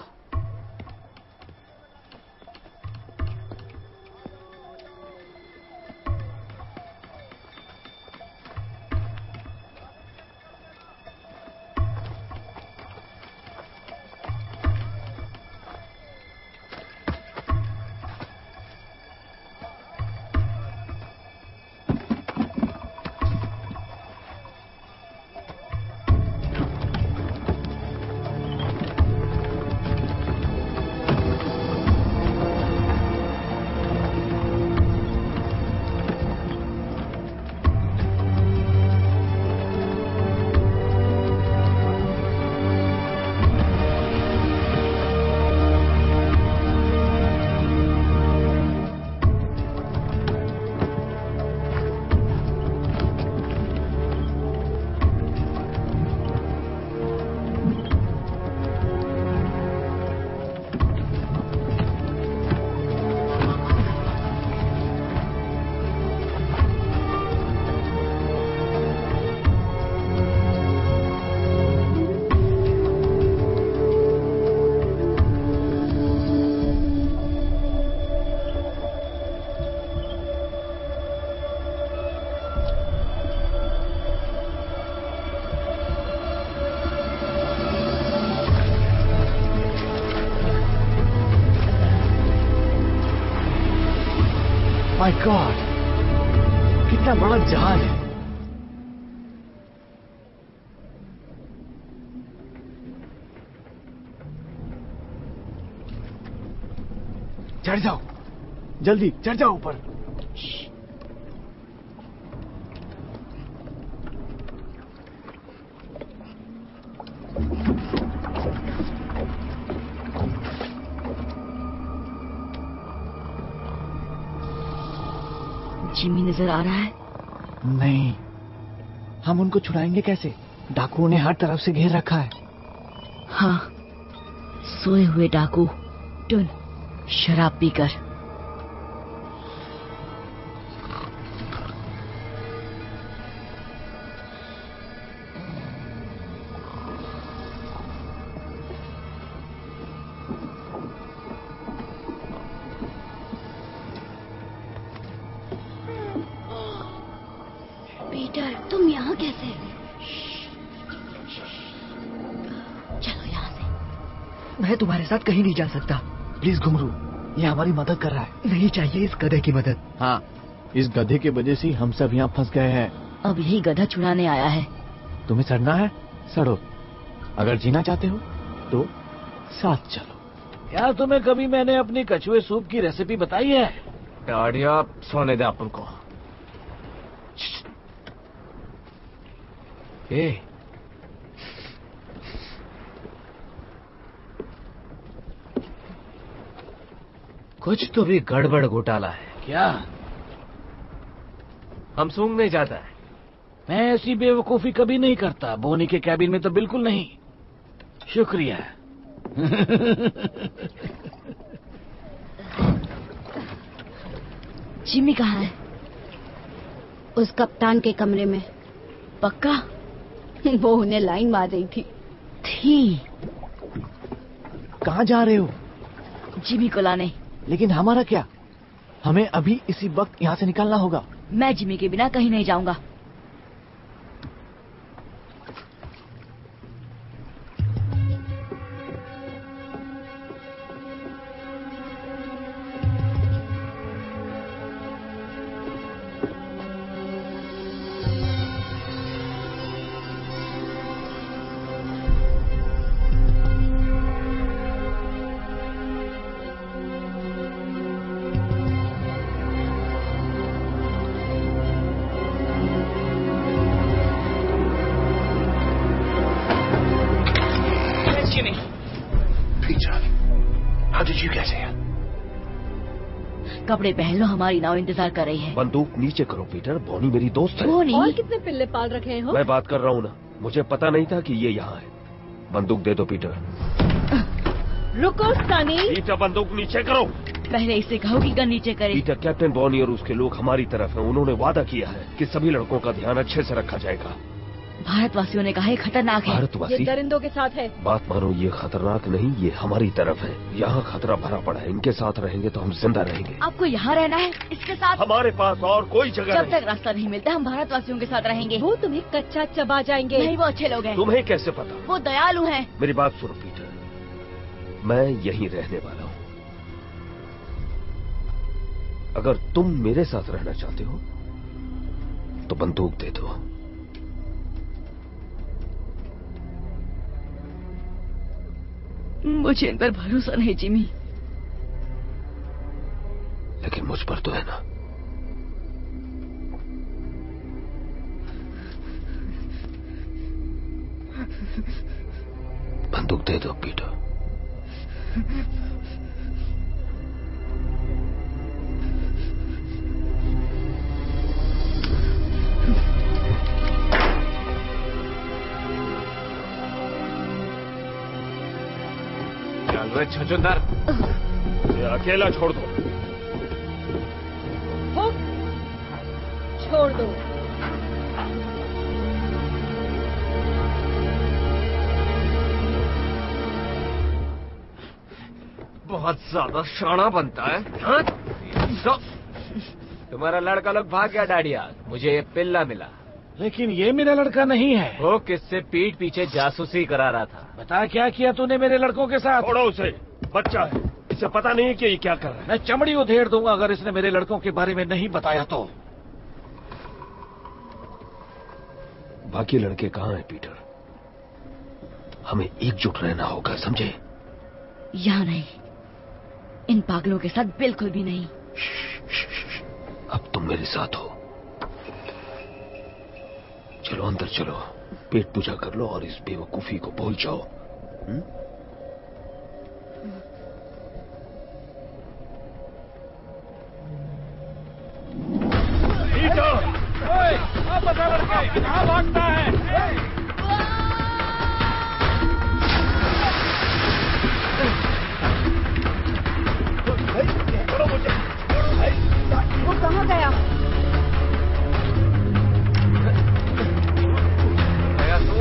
L: माय गॉड, कितना बड़ा जहाज है। चढ़ जाओ, जल्दी चढ़ जाओ ऊपर।
C: जिमी नजर आ रहा है?
L: नहीं, हम उनको छुड़ाएंगे कैसे? डाकुओं ने हर तरफ से घेर रखा है।
C: हाँ, सोए हुए डाकू टुन शराब पीकर।
F: पीटर, तुम यहाँ कैसे? चलो यहाँ से।
E: मैं तुम्हारे साथ कहीं नहीं जा सकता।
L: प्लीज घुंघरू, ये हमारी मदद कर रहा है।
E: नहीं चाहिए इस गधे की मदद।
D: हाँ, इस गधे की वजह से हम सब यहाँ फंस गए हैं।
C: अब यही गधा छुड़ाने आया है।
D: तुम्हें सड़ना है, सड़ो। अगर जीना चाहते हो तो साथ चलो।
L: क्या तुम्हें कभी मैंने अपनी कछुए सूप की रेसिपी बताई है?
G: डाडिया, सोने दे अपन को।
L: ए,
E: कुछ तो भी गड़बड़ घोटाला है।
L: क्या?
E: हम सूंघने जाता है।
L: मैं ऐसी बेवकूफी कभी नहीं करता। बोनी के कैबिन में तो बिल्कुल नहीं। शुक्रिया।
C: जिमी कहाँ है?
F: उस कप्तान के कमरे में।
C: पक्का?
F: वो उन्हें लाइन मार रही थी।
L: कहाँ जा रहे हो?
C: जिमी को लाने।
L: लेकिन हमारा क्या? हमें अभी इसी वक्त यहाँ से निकलना होगा।
C: मैं जिमी के बिना कहीं नहीं जाऊंगा। कपड़े पहन लो, हमारी नाव इंतजार कर रही है।
B: बंदूक नीचे करो पीटर, बॉनी मेरी दोस्त है।
C: बॉनी?
M: और कितने पिल्ले पाल रखे हो?
B: मैं बात कर रहा हूँ ना, मुझे पता नहीं था कि ये यहाँ है। बंदूक दे दो पीटर।
M: रुको सनी।
B: पीटर, बंदूक नीचे करो।
C: पहले इसे कहो कि गन नीचे करे।
B: पीटर, कैप्टन बॉनी और उसके लोग हमारी तरफ हैं। उन्होंने वादा किया है कि सभी लड़कों का ध्यान अच्छे से रखा जाएगा।
C: भारतवासियों ने कहा खतरनाक है।
B: भारतवासी?
M: ये दरिंदों के साथ है।
B: बात मानो, ये खतरनाक नहीं, ये हमारी तरफ है। यहाँ खतरा भरा पड़ा है। इनके साथ रहेंगे तो हम जिंदा रहेंगे।
C: आपको यहाँ रहना है इसके साथ?
B: हमारे पास और कोई जगह
C: जब तक रास्ता नहीं मिलता हम भारतवासियों के साथ रहेंगे।
M: वो तुम्हें कच्चा चबा जाएंगे।
C: नहीं, वो अच्छे लोग हैं।
B: तुम्हें कैसे पता?
C: वो दयालु हैं।
B: मेरी बात सुनो पीटर, मैं यहीं रहने वाला हूँ। अगर तुम मेरे साथ रहना चाहते हो तो बंदूक दे दो।
C: मुझे इन पर भरोसा नहीं जिमी।
B: लेकिन मुझ पर तो है ना। बंदूक दे दो पीटर।
G: छछूंदर,
B: अकेला छोड़ दो।
M: छोड़ दो।
E: बहुत ज्यादा शाना बनता है। हाँ? तुम्हारा लड़का लोग भाग गया डाडिया। मुझे ये पिल्ला मिला।
L: लेकिन ये मेरा लड़का नहीं है।
E: वो किससे पीठ पीछे जासूसी करा रहा था।
L: बता क्या किया तूने मेरे लड़कों के साथ?
B: छोड़ो उसे, बच्चा है।
L: इसे पता नहीं है कि ये क्या कर रहा है। मैं चमड़ी उधेड़ दूंगा अगर इसने मेरे लड़कों के बारे में नहीं बताया तो।
H: बाकी लड़के कहाँ हैं पीटर? हमें एकजुट रहना होगा, समझे?
C: यहाँ नहीं, इन पागलों के साथ बिल्कुल भी नहीं।
H: अब तुम मेरे साथ हो। चलो अंदर चलो, पेट पूजा कर लो और इस बेवकूफी को भूल जाओ।
L: बता लड़के, कहाँ भागता है?
M: वो कहाँ गया?
L: गया तो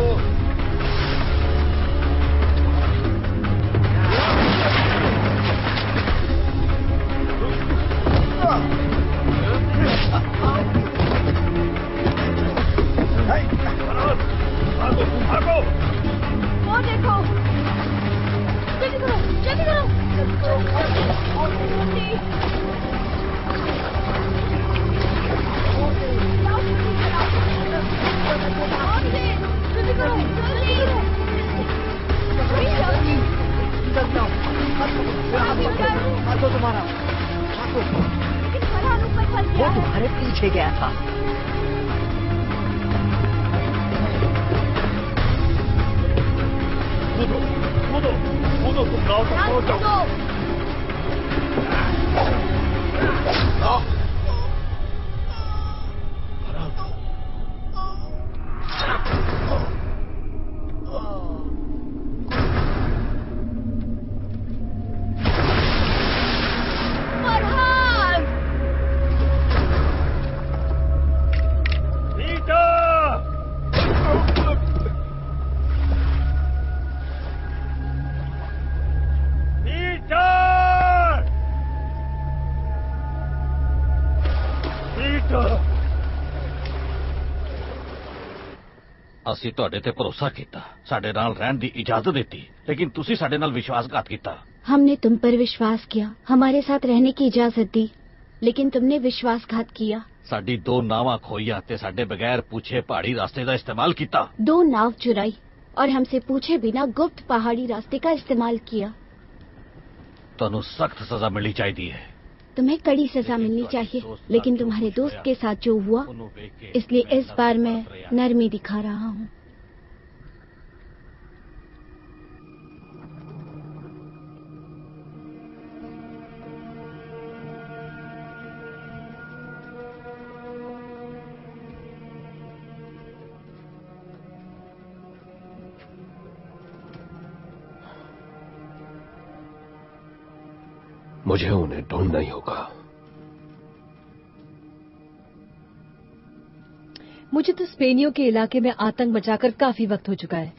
L: भागो।
M: वो देखो, जल्दी करो, जल्दी करो। जल्दी करो,
E: तुम्हारा वो तुम्हारे पीछे गया था।
L: कूदो, तुम गाँव तक पहुंच जाओ।
I: ਅਸੀਂ ਤੁਹਾਡੇ ਤੇ ਭਰੋਸਾ ਕੀਤਾ, ਸਾਡੇ ਨਾਲ ਰਹਿਣ ਦੀ इजाजत ਦਿੱਤੀ, लेकिन ਤੁਸੀਂ ਸਾਡੇ ਨਾਲ विश्वासघात ਕੀਤਾ।
F: हमने तुम पर विश्वास किया, हमारे साथ रहने की इजाजत दी, लेकिन तुमने विश्वासघात किया।
I: ਸਾਡੀ 2 ਨਾਵਾਂ ਖੋਈਆਂ ਤੇ ਸਾਡੇ बगैर पूछे पहाड़ी रास्ते का इस्तेमाल किया।
F: 2 नाव चुराई और हमसे पूछे बिना गुप्त पहाड़ी रास्ते का इस्तेमाल किया।
I: ਤੁਹਾਨੂੰ सख्त सजा मिलनी चाहिए।
F: तुम्हें कड़ी सजा मिलनी चाहिए, लेकिन तुम्हारे दोस्त के साथ जो हुआ, इसलिए इस बार मैं नरमी दिखा रहा हूँ।
H: मुझे उन्हें ढूंढना ही होगा।
M: मुझे तो स्पेनियों के इलाके में आतंक मचाकर काफी वक्त हो चुका है।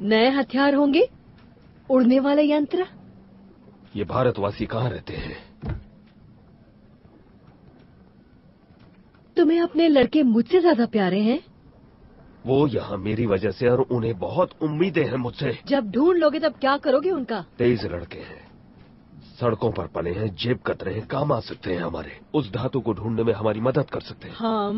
M: नए हथियार होंगे, उड़ने वाले यंत्र।
H: ये भारतवासी कहाँ रहते हैं?
M: तुम्हें अपने लड़के मुझसे ज्यादा प्यारे हैं।
H: वो यहाँ मेरी वजह से, और उन्हें बहुत उम्मीदें हैं मुझसे।
M: जब ढूंढ लोगे तब क्या करोगे उनका?
H: तेज लड़के हैं, सड़कों पर पले हैं, जेब कतरे हैं, काम आ सकते हैं हमारे। उस धातु को ढूंढने में हमारी मदद कर सकते हैं।
M: हम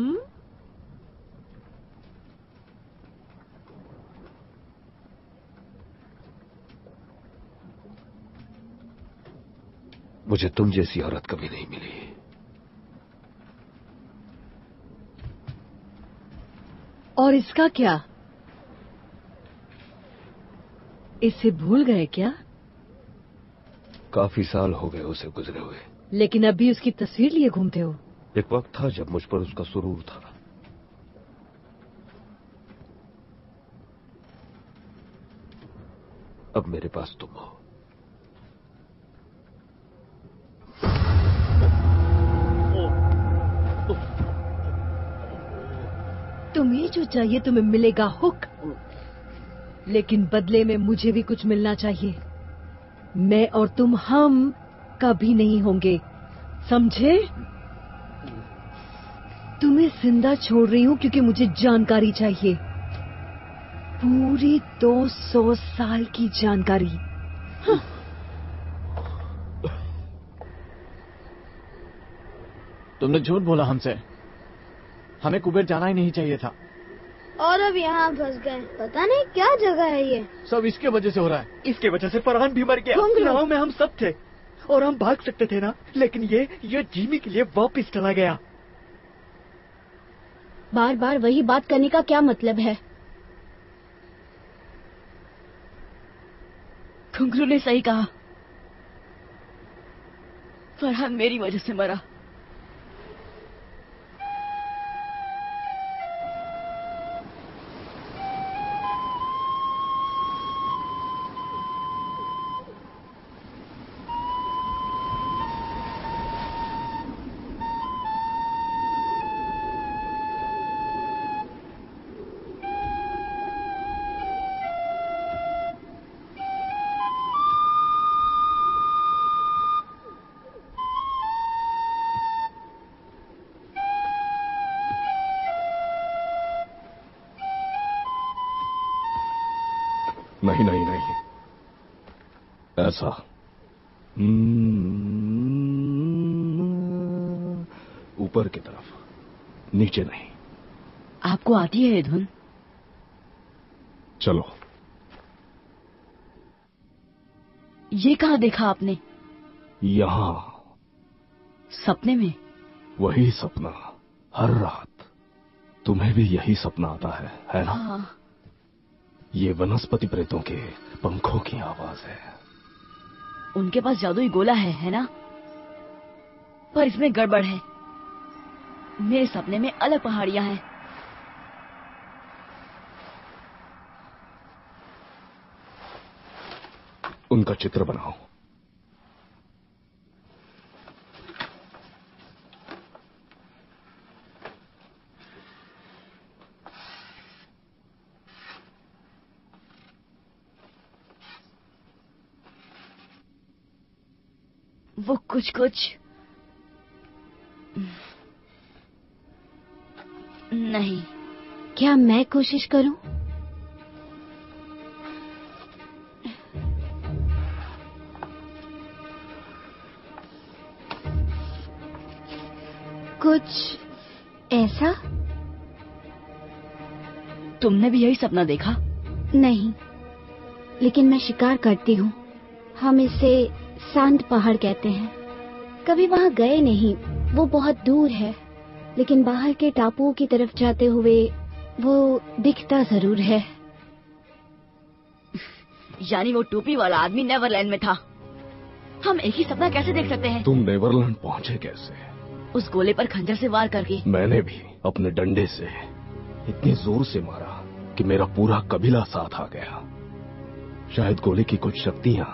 H: मुझे तुम जैसी औरत कभी नहीं मिली।
M: और इसका क्या? इसे भूल गए क्या?
H: काफी साल हो गए उसे गुजरे हुए,
M: लेकिन अभी उसकी तस्वीर लिए घूमते हो।
H: एक वक्त था जब मुझ पर उसका सुरूर था। अब मेरे पास तुम हो।
M: तुम्हें जो चाहिए तुम्हें मिलेगा हुक, लेकिन बदले में मुझे भी कुछ मिलना चाहिए। मैं और तुम हम कभी नहीं होंगे, समझे? तुम्हें जिंदा छोड़ रही हूं क्योंकि मुझे जानकारी चाहिए। पूरी 200 साल की जानकारी।
D: तुमने झूठ बोला हमसे। हमें कुबेर जाना ही नहीं चाहिए था।
N: और अब यहाँ फंस गए। पता नहीं क्या जगह है ये।
D: सब इसके वजह से हो रहा है।
L: इसके वजह से फरहान भी मर गया। नाव में हम सब थे और हम भाग सकते थे ना, लेकिन ये जिमी के लिए वापस चला गया।
F: बार बार वही बात करने का क्या मतलब है?
C: घुंघरू ने सही कहा। फरहान मेरी वजह से मरा।
G: नहीं नहीं नहीं, ऐसा ऊपर की तरफ, नीचे नहीं।
C: आपको आती है ये धुन?
G: चलो।
C: ये कहाँ देखा आपने?
G: यहाँ।
C: सपने में?
G: वही सपना हर रात। तुम्हें भी यही सपना आता है ना?
C: हाँ।
G: ये वनस्पति प्रेतों के पंखों की आवाज है।
C: उनके पास जादुई गोला है ना? पर इसमें गड़बड़ है। मेरे सपने में अलग पहाड़ियां हैं।
G: उनका चित्र बनाओ।
C: वो कुछ कुछ नहीं।
F: क्या मैं कोशिश करूं? कुछ ऐसा?
C: तुमने भी यही सपना देखा?
F: नहीं, लेकिन मैं शिकार करती हूँ। हम इसे शांत पहाड़ कहते हैं। कभी वहाँ गए नहीं, वो बहुत दूर है, लेकिन बाहर के टापुओं की तरफ जाते हुए वो दिखता जरूर है।
C: यानी वो टोपी वाला आदमी नेवरलैंड में था। हम एक ही सपना कैसे देख सकते हैं?
G: तुम नेवरलैंड पहुँचे कैसे?
C: उस गोले पर खंजर से वार करके।
G: मैंने भी अपने डंडे से इतनी जोर से मारा कि मेरा पूरा कबीला साथ आ गया। शायद गोले की कुछ शक्तियाँ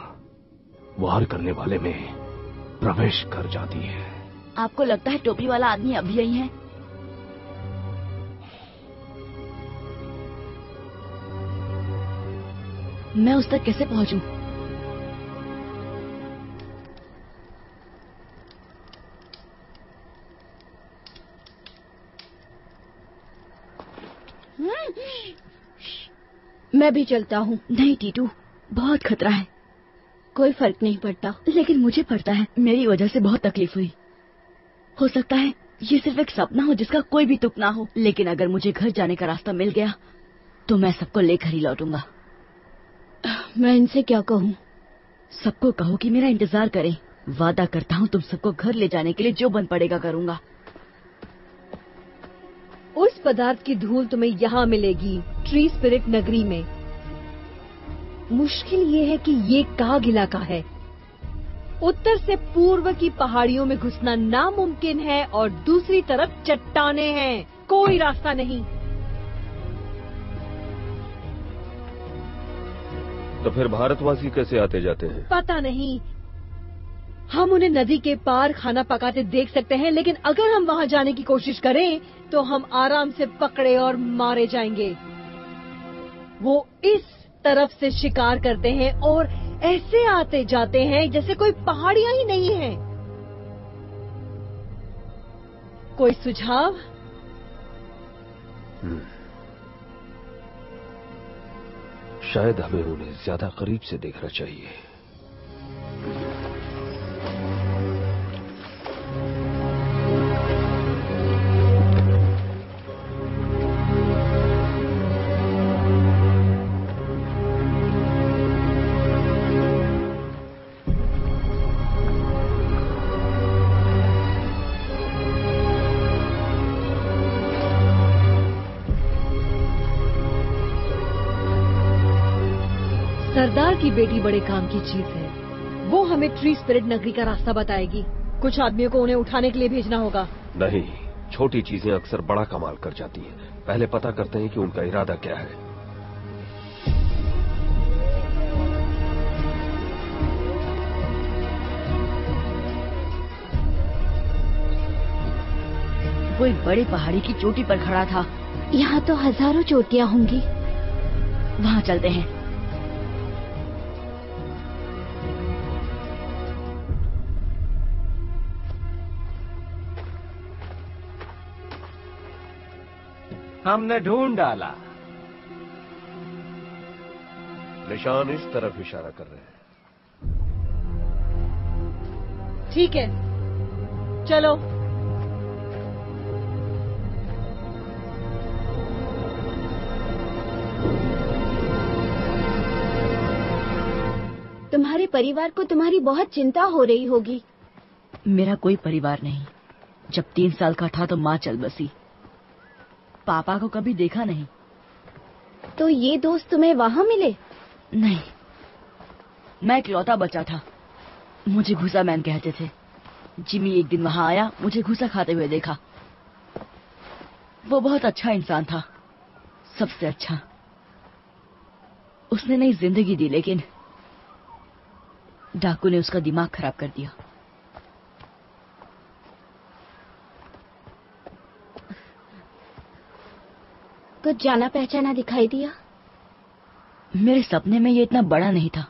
G: वार करने वाले में प्रवेश कर जाती है।
C: आपको लगता है टोपी वाला आदमी अभी यही है? मैं उस तक कैसे पहुंचूं?
F: मैं भी चलता हूँ।
C: नहीं टीटू, बहुत खतरा है।
F: कोई फर्क नहीं पड़ता।
C: लेकिन मुझे पड़ता है। मेरी वजह से बहुत तकलीफ हुई। हो सकता है ये सिर्फ एक सपना हो जिसका कोई भी तुक ना हो, लेकिन अगर मुझे घर जाने का रास्ता मिल गया तो मैं सबको लेकर ही लौटूंगा।
F: मैं इनसे क्या कहूँ?
C: सबको कहो कि मेरा इंतजार करें। वादा करता हूँ तुम सबको घर ले जाने के लिए जो बन पड़ेगा करूंगा।
M: उस पदार्थ की धूल तुम्हें यहाँ मिलेगी, ट्री स्पिरिट नगरी में। मुश्किल ये है कि ये काग इलाका है। उत्तर से पूर्व की पहाड़ियों में घुसना नामुमकिन है और दूसरी तरफ चट्टाने हैं। कोई रास्ता नहीं।
H: तो फिर भारतवासी कैसे आते जाते हैं?
M: पता नहीं। हम उन्हें नदी के पार खाना पकाते देख सकते हैं, लेकिन अगर हम वहाँ जाने की कोशिश करें तो हम आराम से पकड़े और मारे जाएंगे। वो इस तरफ से शिकार करते हैं और ऐसे आते जाते हैं जैसे कोई पहाड़ियां ही नहीं है। कोई सुझाव?
H: शायद हमें उन्हें ज्यादा करीब से देखना चाहिए।
M: सरदार की बेटी बड़े काम की चीज है। वो हमें ट्री स्पिरिट नगरी का रास्ता बताएगी। कुछ आदमियों को उन्हें उठाने के लिए भेजना होगा।
H: नहीं, छोटी चीजें अक्सर बड़ा कमाल कर जाती हैं। पहले पता करते हैं कि उनका इरादा क्या है।
C: वो एक बड़ी पहाड़ी की चोटी पर खड़ा था।
F: यहाँ तो हजारों चोटियाँ होंगी।
C: वहाँ चलते हैं।
L: हमने ढूंढ डाला।
H: निशान इस तरफ इशारा कर रहे हैं।
M: ठीक है, चलो।
F: तुम्हारे परिवार को तुम्हारी बहुत चिंता हो रही होगी।
C: मेरा कोई परिवार नहीं। जब 3 साल का था तो माँ चल बसी। पापा को कभी देखा नहीं।
F: तो ये दोस्त तुम्हें वहाँ मिले?
C: नहीं, मैं इकलौता बच्चा था। मुझे घुसा मैन कहते थे। जिमी एक दिन वहाँ आया, मुझे घुसा खाते हुए देखा। वो बहुत अच्छा इंसान था, सबसे अच्छा। उसने नई जिंदगी दी, लेकिन डाकू ने उसका दिमाग खराब कर दिया।
F: कुछ जाना पहचाना दिखाई दिया?
C: मेरे सपने में ये इतना बड़ा नहीं था।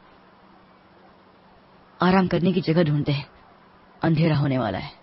C: आराम करने की जगह ढूंढते हैं, अंधेरा होने वाला है।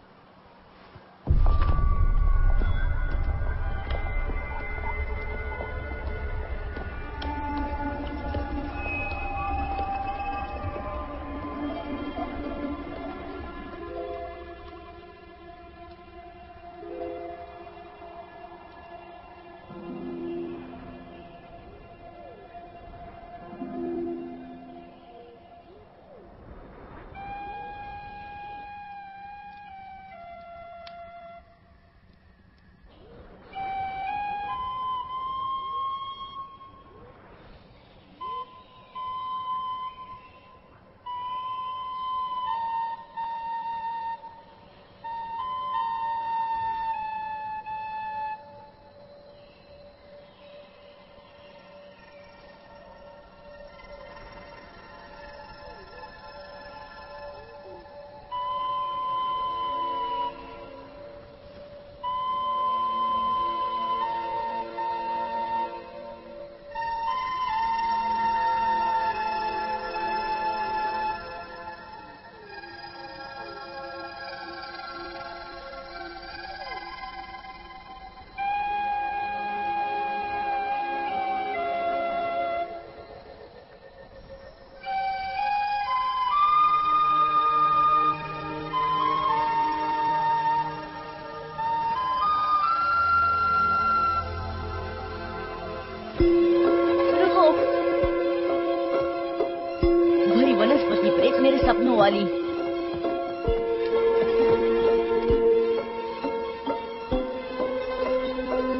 C: मेरे सपनों वाली।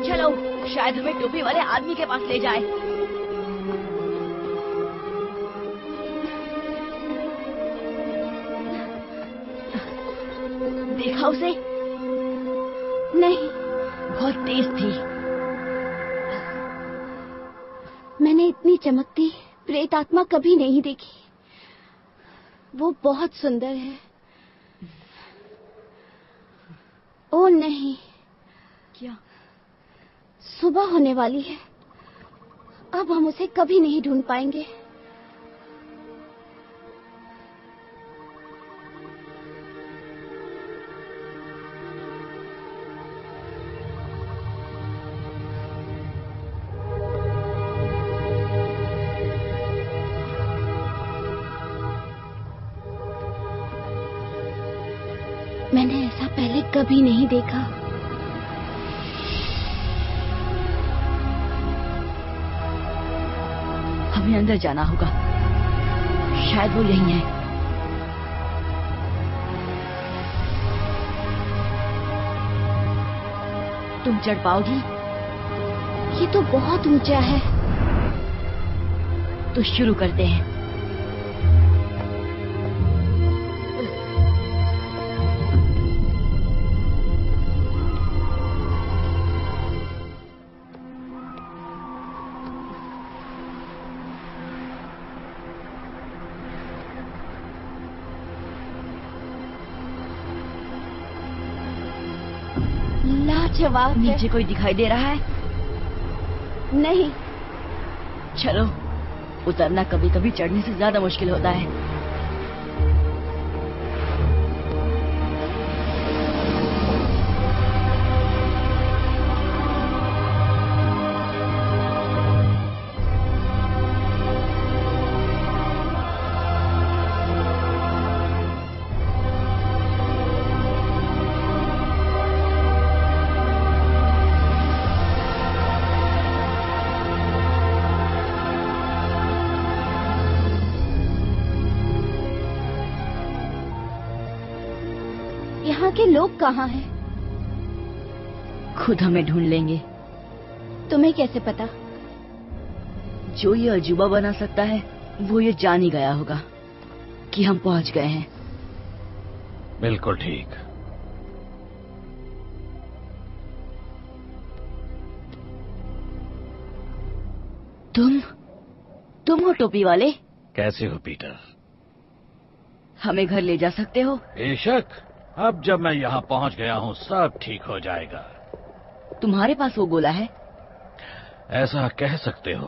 C: चलो, शायद हमें टोपी वाले आदमी के पास ले जाए। देखा उसे?
F: नहीं,
C: बहुत तेज थी।
F: मैंने इतनी चमकती प्रेत आत्मा कभी नहीं देखी। वो बहुत सुंदर है। ओ नहीं।
C: क्या?
F: सुबह होने वाली है। अब हम उसे कभी नहीं ढूंढ पाएंगे। मैंने ऐसा पहले कभी नहीं देखा।
C: हमें अंदर जाना होगा, शायद वो यही है। तुम चढ़ पाओगी?
F: ये तो बहुत ऊंचा है।
C: तो शुरू करते हैं।
F: लाजवाब है।
C: नीचे कोई दिखाई दे रहा है?
F: नहीं।
C: चलो, उतरना कभी कभी चढ़ने से ज्यादा मुश्किल होता है।
F: यहाँ के लोग कहाँ हैं?
C: खुद हमें ढूंढ लेंगे।
F: तुम्हें कैसे पता?
C: जो ये अजूबा बना सकता है वो ये जान ही गया होगा कि हम पहुंच गए हैं।
I: बिल्कुल ठीक।
C: तुम हो टोपी वाले?
I: कैसे हो पीटर?
C: हमें घर ले जा सकते हो?
I: बेशक। अब जब मैं यहाँ पहुँच गया हूँ सब ठीक हो जाएगा।
C: तुम्हारे पास वो गोला है?
I: ऐसा कह सकते हो।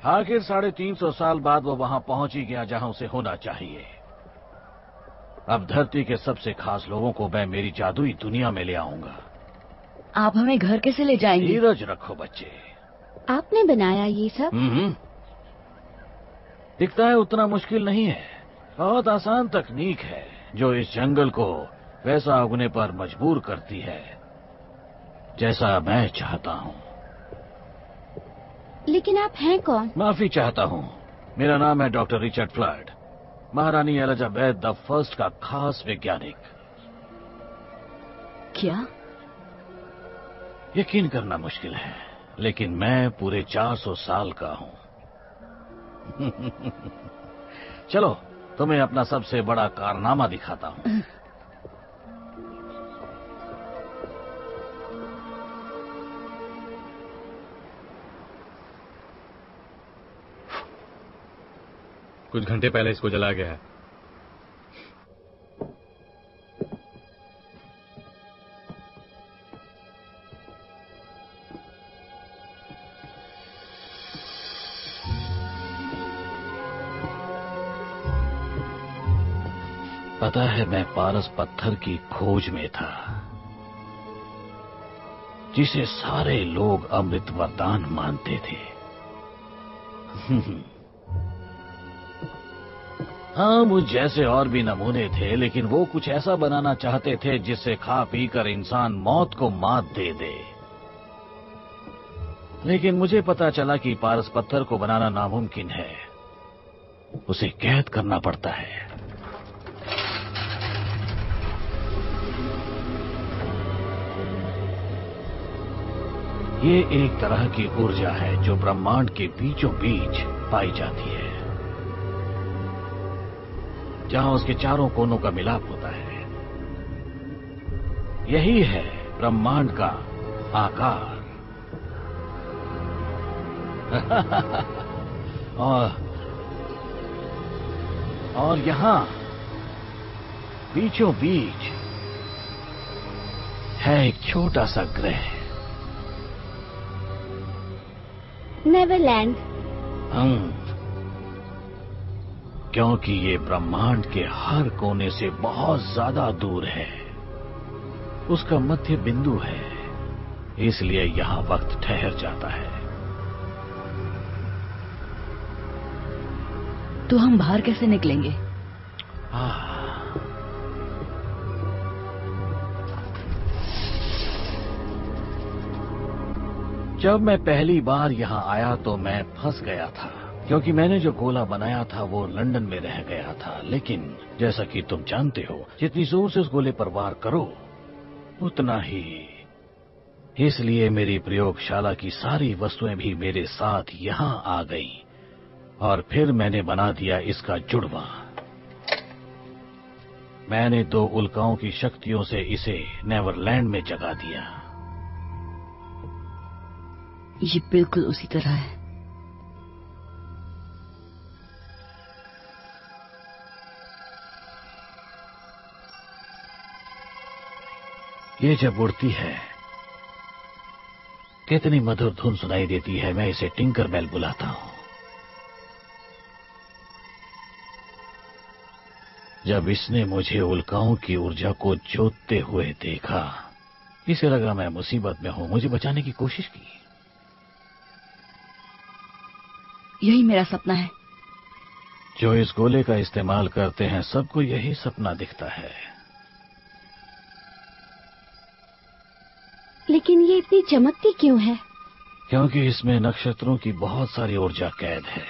I: आखिर 350 साल बाद वो वहां पहुंच ही गया जहां उसे होना चाहिए। अब धरती के सबसे खास लोगों को मैं मेरी जादुई दुनिया में ले आऊंगा।
C: आप हमें घर कैसे ले जाएंगे?
I: धीरज रखो बच्चे।
F: आपने बनाया ये सब?
I: दिखता है उतना मुश्किल नहीं है। बहुत आसान तकनीक है जो इस जंगल को वैसा उगने पर मजबूर करती है जैसा मैं चाहता हूँ।
F: लेकिन आप हैं कौन?
I: माफी चाहता हूँ। मेरा नाम है डॉक्टर रिचर्ड फ्लड, महारानी एलिजाबेथ द फर्स्ट का खास वैज्ञानिक।
C: क्या?
I: यकीन करना मुश्किल है, लेकिन मैं पूरे 400 साल का हूँ। चलो तुम्हें अपना सबसे बड़ा कारनामा दिखाता हूँ।
D: कुछ घंटे पहले इसको जला गया है।
I: पता है मैं पारस पत्थर की खोज में था जिसे सारे लोग अमृत वरदान मानते थे। हाँ, मुझ जैसे और भी नमूने थे, लेकिन वो कुछ ऐसा बनाना चाहते थे जिससे खा पी कर इंसान मौत को मात दे दे। लेकिन मुझे पता चला कि पारस पत्थर को बनाना नामुमकिन है, उसे कैद करना पड़ता है। ये एक तरह की ऊर्जा है जो ब्रह्मांड के बीचों बीच पाई जाती है, जहां उसके चारों कोनों का मिलाप होता है। यही है ब्रह्मांड का आकार। और यहां बीचों बीच है एक छोटा सा ग्रह,
F: नेवरलैंड।
I: क्योंकि ये ब्रह्मांड के हर कोने से बहुत ज्यादा दूर है, उसका मध्य बिंदु है, इसलिए यहाँ वक्त ठहर जाता है।
C: तो हम बाहर कैसे निकलेंगे?
I: जब मैं पहली बार यहाँ आया तो मैं फंस गया था, क्योंकि मैंने जो गोला बनाया था वो लंदन में रह गया था। लेकिन जैसा कि तुम जानते हो, जितनी जोर से उस गोले पर वार करो उतना ही। इसलिए मेरी प्रयोगशाला की सारी वस्तुएं भी मेरे साथ यहाँ आ गईं, और फिर मैंने बना दिया इसका जुड़वा। मैंने 2 उल्काओं की शक्तियों से इसे नेवरलैंड में जगा दिया।
C: ये बिल्कुल उसी तरह है।
I: ये जब उड़ती है कितनी मधुर धुन सुनाई देती है। मैं इसे टिंकरबेल बुलाता हूं। जब इसने मुझे उल्काओं की ऊर्जा को जोतते हुए देखा, इसे लगा मैं मुसीबत में हूं, मुझे बचाने की कोशिश की।
C: यही मेरा सपना है।
I: जो इस गोले का इस्तेमाल करते हैं सबको यही सपना दिखता है।
F: लेकिन ये इतनी चमकती क्यों है?
I: क्योंकि इसमें नक्षत्रों की बहुत सारी ऊर्जा कैद है।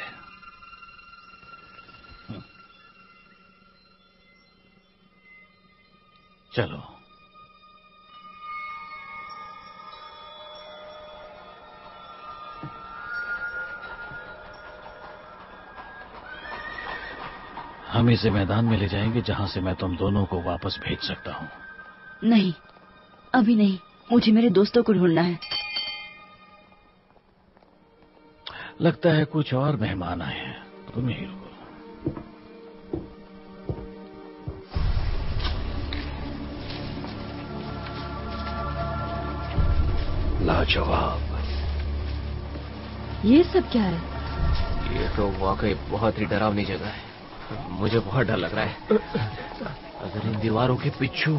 I: चलो, हम इसे मैदान में ले जाएंगे जहां से मैं तुम दोनों को वापस भेज सकता हूं।
C: नहीं, अभी नहीं। मुझे मेरे दोस्तों को ढूंढना है।
I: लगता है कुछ और मेहमान आए हैं। तुम यहीं रुको।
H: लाजवाब।
M: ये सब क्या है?
H: ये तो वाकई बहुत ही डरावनी जगह है। मुझे बहुत डर लग रहा है। अगर इन दीवारों के पीछे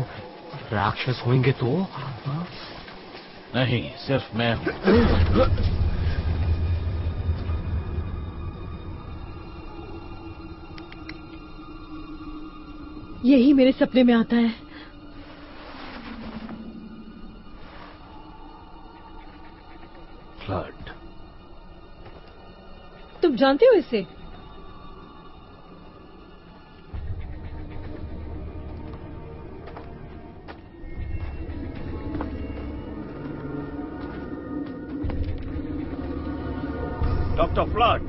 H: राक्षस होंगे तो?
I: नहीं, सिर्फ मैं हूं।
M: यही मेरे सपने में आता है।
H: फ्लड।
M: तुम जानते हो इसे?
B: Doctor flood.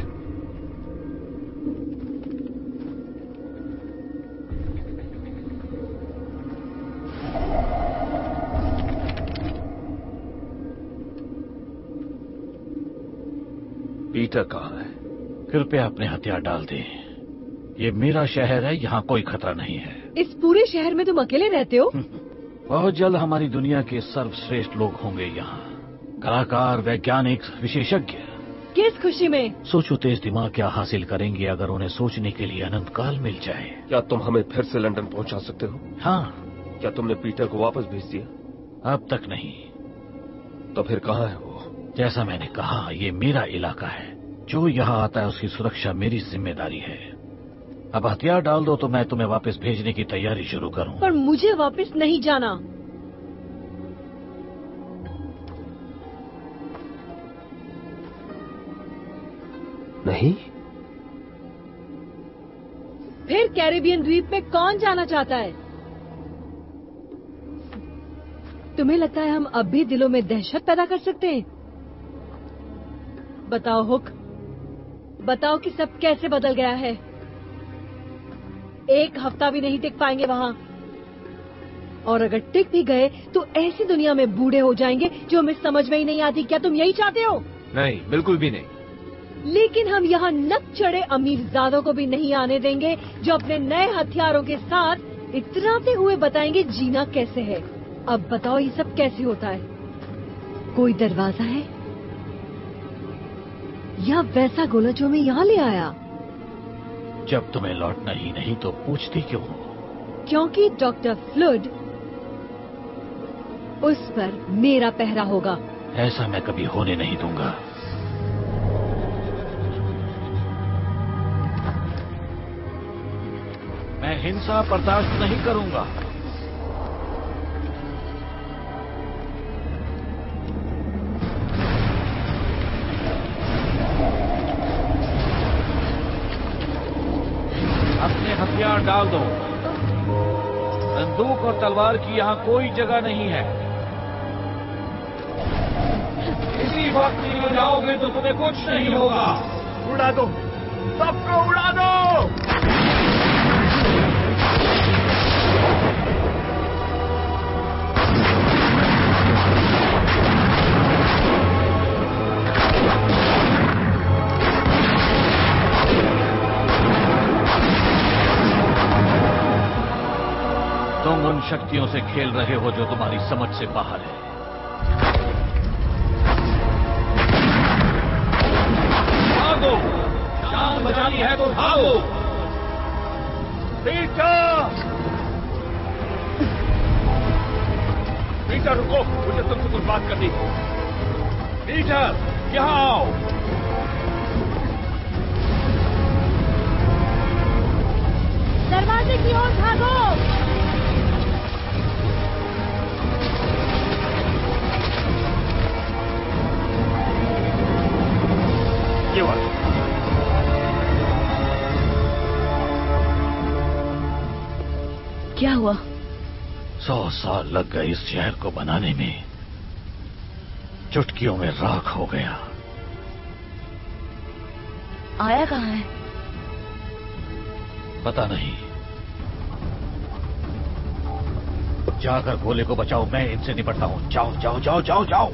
H: पीटर कहाँ है?
I: कृपया अपने हथियार डाल दें। ये मेरा शहर है, यहाँ कोई खतरा नहीं है।
M: इस पूरे शहर में तुम अकेले रहते हो?
I: बहुत जल्द हमारी दुनिया के सर्वश्रेष्ठ लोग होंगे यहाँ। कलाकार, वैज्ञानिक, विशेषज्ञ।
M: किस खुशी में?
I: सोचो तेज दिमाग क्या हासिल करेंगे अगर उन्हें सोचने के लिए अनंत काल मिल जाए।
H: क्या तुम हमें फिर से लंदन पहुंचा सकते हो?
I: हाँ।
H: क्या तुमने पीटर को वापस भेज दिया?
I: अब तक नहीं।
H: तो फिर कहाँ है वो?
I: जैसा मैंने कहा, ये मेरा इलाका है। जो यहाँ आता है उसकी सुरक्षा मेरी जिम्मेदारी है। अब हथियार डाल दो तो मैं तुम्हें वापस भेजने की तैयारी शुरू करूं।
M: पर मुझे वापस नहीं जाना।
H: नहीं?
M: फिर कैरेबियन द्वीप में कौन जाना चाहता है? तुम्हें लगता है हम अब भी दिलों में दहशत पैदा कर सकते हैं? बताओ हुक, बताओ कि सब कैसे बदल गया है। 1 हफ्ता भी नहीं टिक पाएंगे वहाँ, और अगर टिक भी गए तो ऐसी दुनिया में बूढ़े हो जाएंगे जो हमें समझ में ही नहीं आती। क्या तुम यही चाहते हो?
H: नहीं, बिल्कुल भी नहीं।
M: लेकिन हम यहाँ नक चढ़े अमीरजादों को भी नहीं आने देंगे जो अपने नए हथियारों के साथ इतराते हुए बताएंगे जीना कैसे है। अब बताओ ये सब कैसे होता है? कोई दरवाजा है या वैसा गोला जो हमें यहाँ ले आया?
I: जब तुम्हें लौटना ही नहीं तो पूछती क्यों हो?
M: क्योंकि डॉक्टर फ्लड, उस पर मेरा पहरा होगा।
I: ऐसा मैं कभी होने नहीं दूंगा। मैं हिंसा बर्दाश्त नहीं करूंगा। अपने हथियार डाल दो। बंदूक और तलवार की यहाँ कोई जगह नहीं है। इसी वक्त निकल जाओगे तो तुम्हें कुछ नहीं होगा।
L: उड़ा दो, सबको उड़ा दो।
I: तुम उन शक्तियों से खेल रहे हो जो तुम्हारी समझ से बाहर है।
L: भागो, जान बचानी है तो भागो। पीटर रुको, मुझे तुमसे कुछ बात करनी है। पीटर यहाँ आओ।
K: दरवाजे की ओर भागो।
L: ये बात
C: क्या हुआ?
I: 100 साल लग गए इस शहर को बनाने में, चुटकियों में राख हो गया।
C: आया कहाँ है?
I: पता नहीं। जाकर गोले को बचाओ, मैं इनसे निपटता हूं। जाओ जाओ जाओ जाओ जाओ।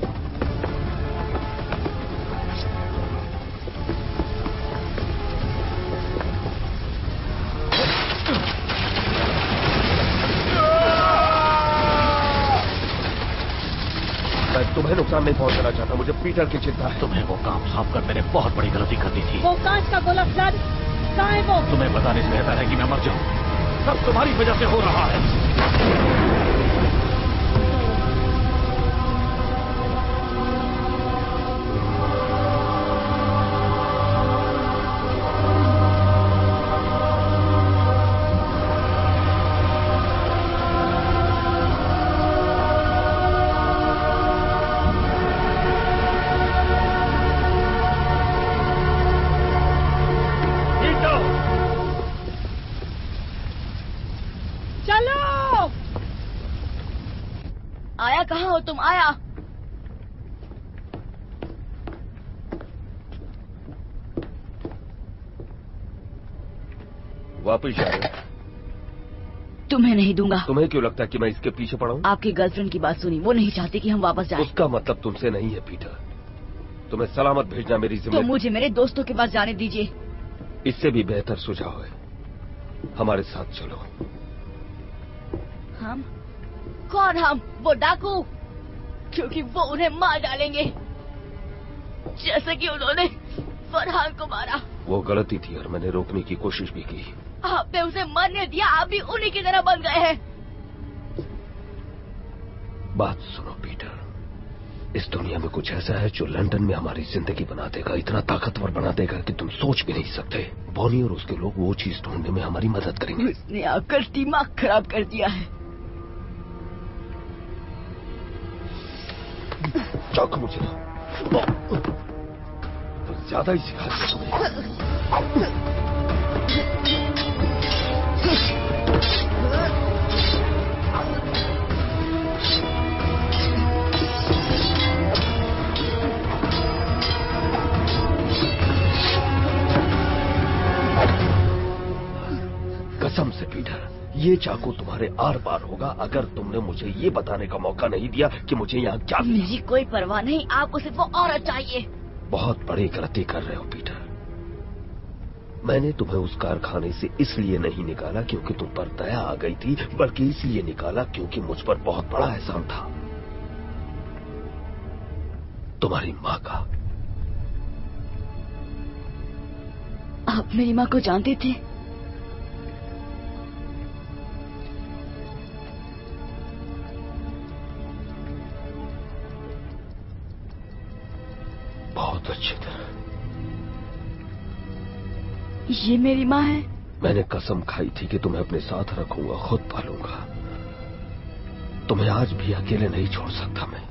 B: तुम्हें नुकसान नहीं पहुंचाना चाहता, मुझे पीटर की चिंता है।
I: तुम्हें वो काम सौंप कर मैंने बहुत बड़ी गलती कर दी थी।
K: वो कांच का गोला फ्लड, कहाँ है वो?
I: तुम्हें बताने से बेहतर है कि मैं मर जाऊं। सब तुम्हारी वजह से हो रहा है।
C: आया कहाँ हो तुम? आया।
B: वापिस जाओ।
C: तुम्हें नहीं दूंगा।
B: तुम्हें क्यों लगता है कि मैं इसके पीछे पड़ा हूँ?
C: आपकी गर्लफ्रेंड की बात सुनी, वो नहीं चाहती कि हम वापस जाएं।
B: उसका मतलब तुमसे नहीं है पीटर। तुम्हें सलामत भेजना मेरी जिम्मेदारी।
C: तो मुझे मेरे दोस्तों के पास जाने दीजिए।
B: इससे भी बेहतर सुझाव है, हमारे साथ चलो।
C: हम? कौन हम? वो डाकू, क्योंकि वो उन्हें मार डालेंगे जैसे कि उन्होंने फरहान को मारा।
B: वो गलती थी और मैंने रोकने की कोशिश भी की।
C: आपने उसे मरने दिया, आप भी उन्हीं की तरह बन गए हैं।
B: बात सुनो पीटर, इस दुनिया में कुछ ऐसा है जो लंदन में हमारी जिंदगी बना देगा, इतना ताकतवर बना देगा कि तुम सोच भी नहीं सकते। बॉनी और उसके लोग वो चीज ढूंढने में हमारी मदद करेंगे।
C: उसने आकर दिमाग खराब कर दिया है।
B: चाकू मुझे दो। तो ज्यादा ही सिखा दिया तुम्हें। कसम से पीटर, ये चाकू तुम्हारे आर पार होगा अगर तुमने मुझे ये बताने का मौका नहीं दिया कि मुझे यहाँ क्या।
C: मेरी कोई परवाह नहीं, आपको सिर्फ वो औरत चाहिए।
B: बहुत बड़ी गलती कर रहे हो पीटर। मैंने तुम्हें उस कारखाने से इसलिए नहीं निकाला क्योंकि तुम पर दया आ गई थी, बल्कि इसलिए निकाला क्योंकि मुझ पर बहुत बड़ा एहसान था, तुम्हारी माँ का।
C: आप मेरी माँ को जानते थे?
B: बहुत अच्छी तरह।
C: ये मेरी माँ है?
B: मैंने कसम खाई थी कि तुम्हें अपने साथ रखूंगा, खुद पालूंगा। तुम्हें आज भी अकेले नहीं छोड़ सकता मैं।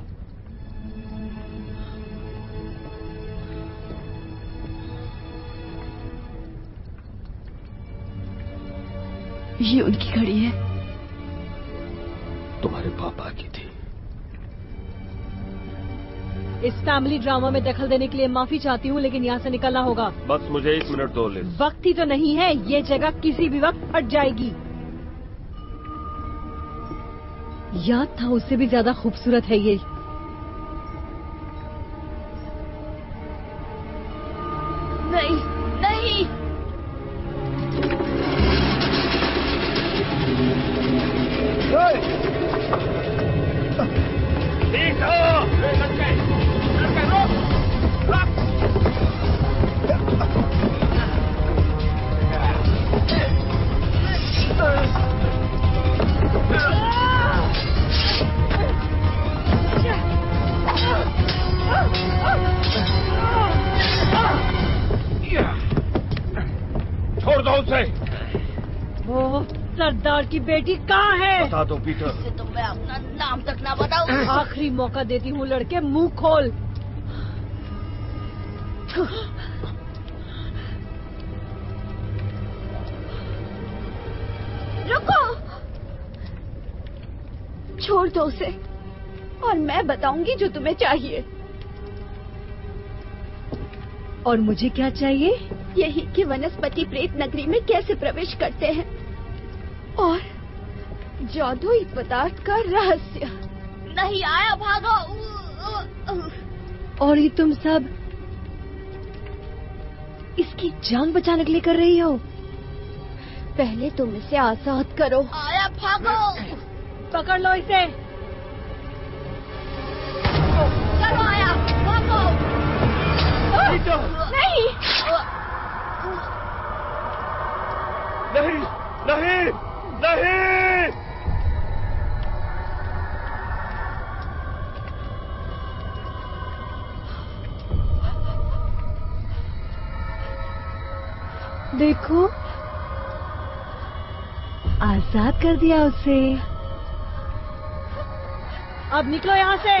C: ये उनकी घड़ी है।
B: तुम्हारे पापा की थी।
M: इस फैमिली ड्रामा में दखल देने के लिए माफी चाहती हूँ, लेकिन यहाँ से निकलना होगा।
O: बस मुझे 1 मिनट दो लिज।
M: वक्त ही तो नहीं है, ये जगह किसी भी वक्त फट जाएगी। याद था उससे भी ज्यादा खूबसूरत है ये।
C: नहीं नहीं,
O: छोड़ दो उसे।
M: वो सरदार की बेटी कहाँ है?
O: बता दो पीटर।
C: इससे तो मैं अपना नाम तक ना बताऊं।
M: आखिरी मौका देती हूँ लड़के, मुंह खोल।
F: रुको, छोड़ दो उसे और मैं बताऊंगी जो तुम्हें चाहिए।
M: और मुझे क्या चाहिए?
F: यही कि वनस्पति प्रेत नगरी में कैसे प्रवेश करते हैं और जादुई पदार्थ का रहस्य।
C: नहीं आया, भागो।
M: और ये तुम सब इसकी जान बचाने के लिए कर रही हो?
F: पहले तुम इसे आजाद करो।
C: आया, भागो।
M: पकड़ लो इसे।
C: चलो आया, भागो।
F: नहीं
O: नहीं नहीं नहीं।
M: देखो, आजाद कर दिया उसे। अब निकलो यहाँ से।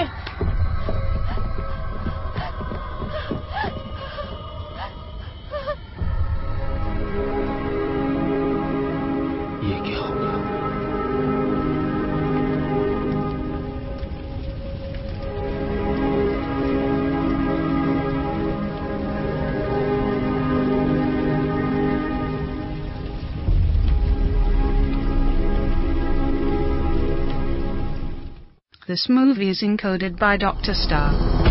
B: ये क्या हो गया?
A: This movie is encoded by Dr. Star.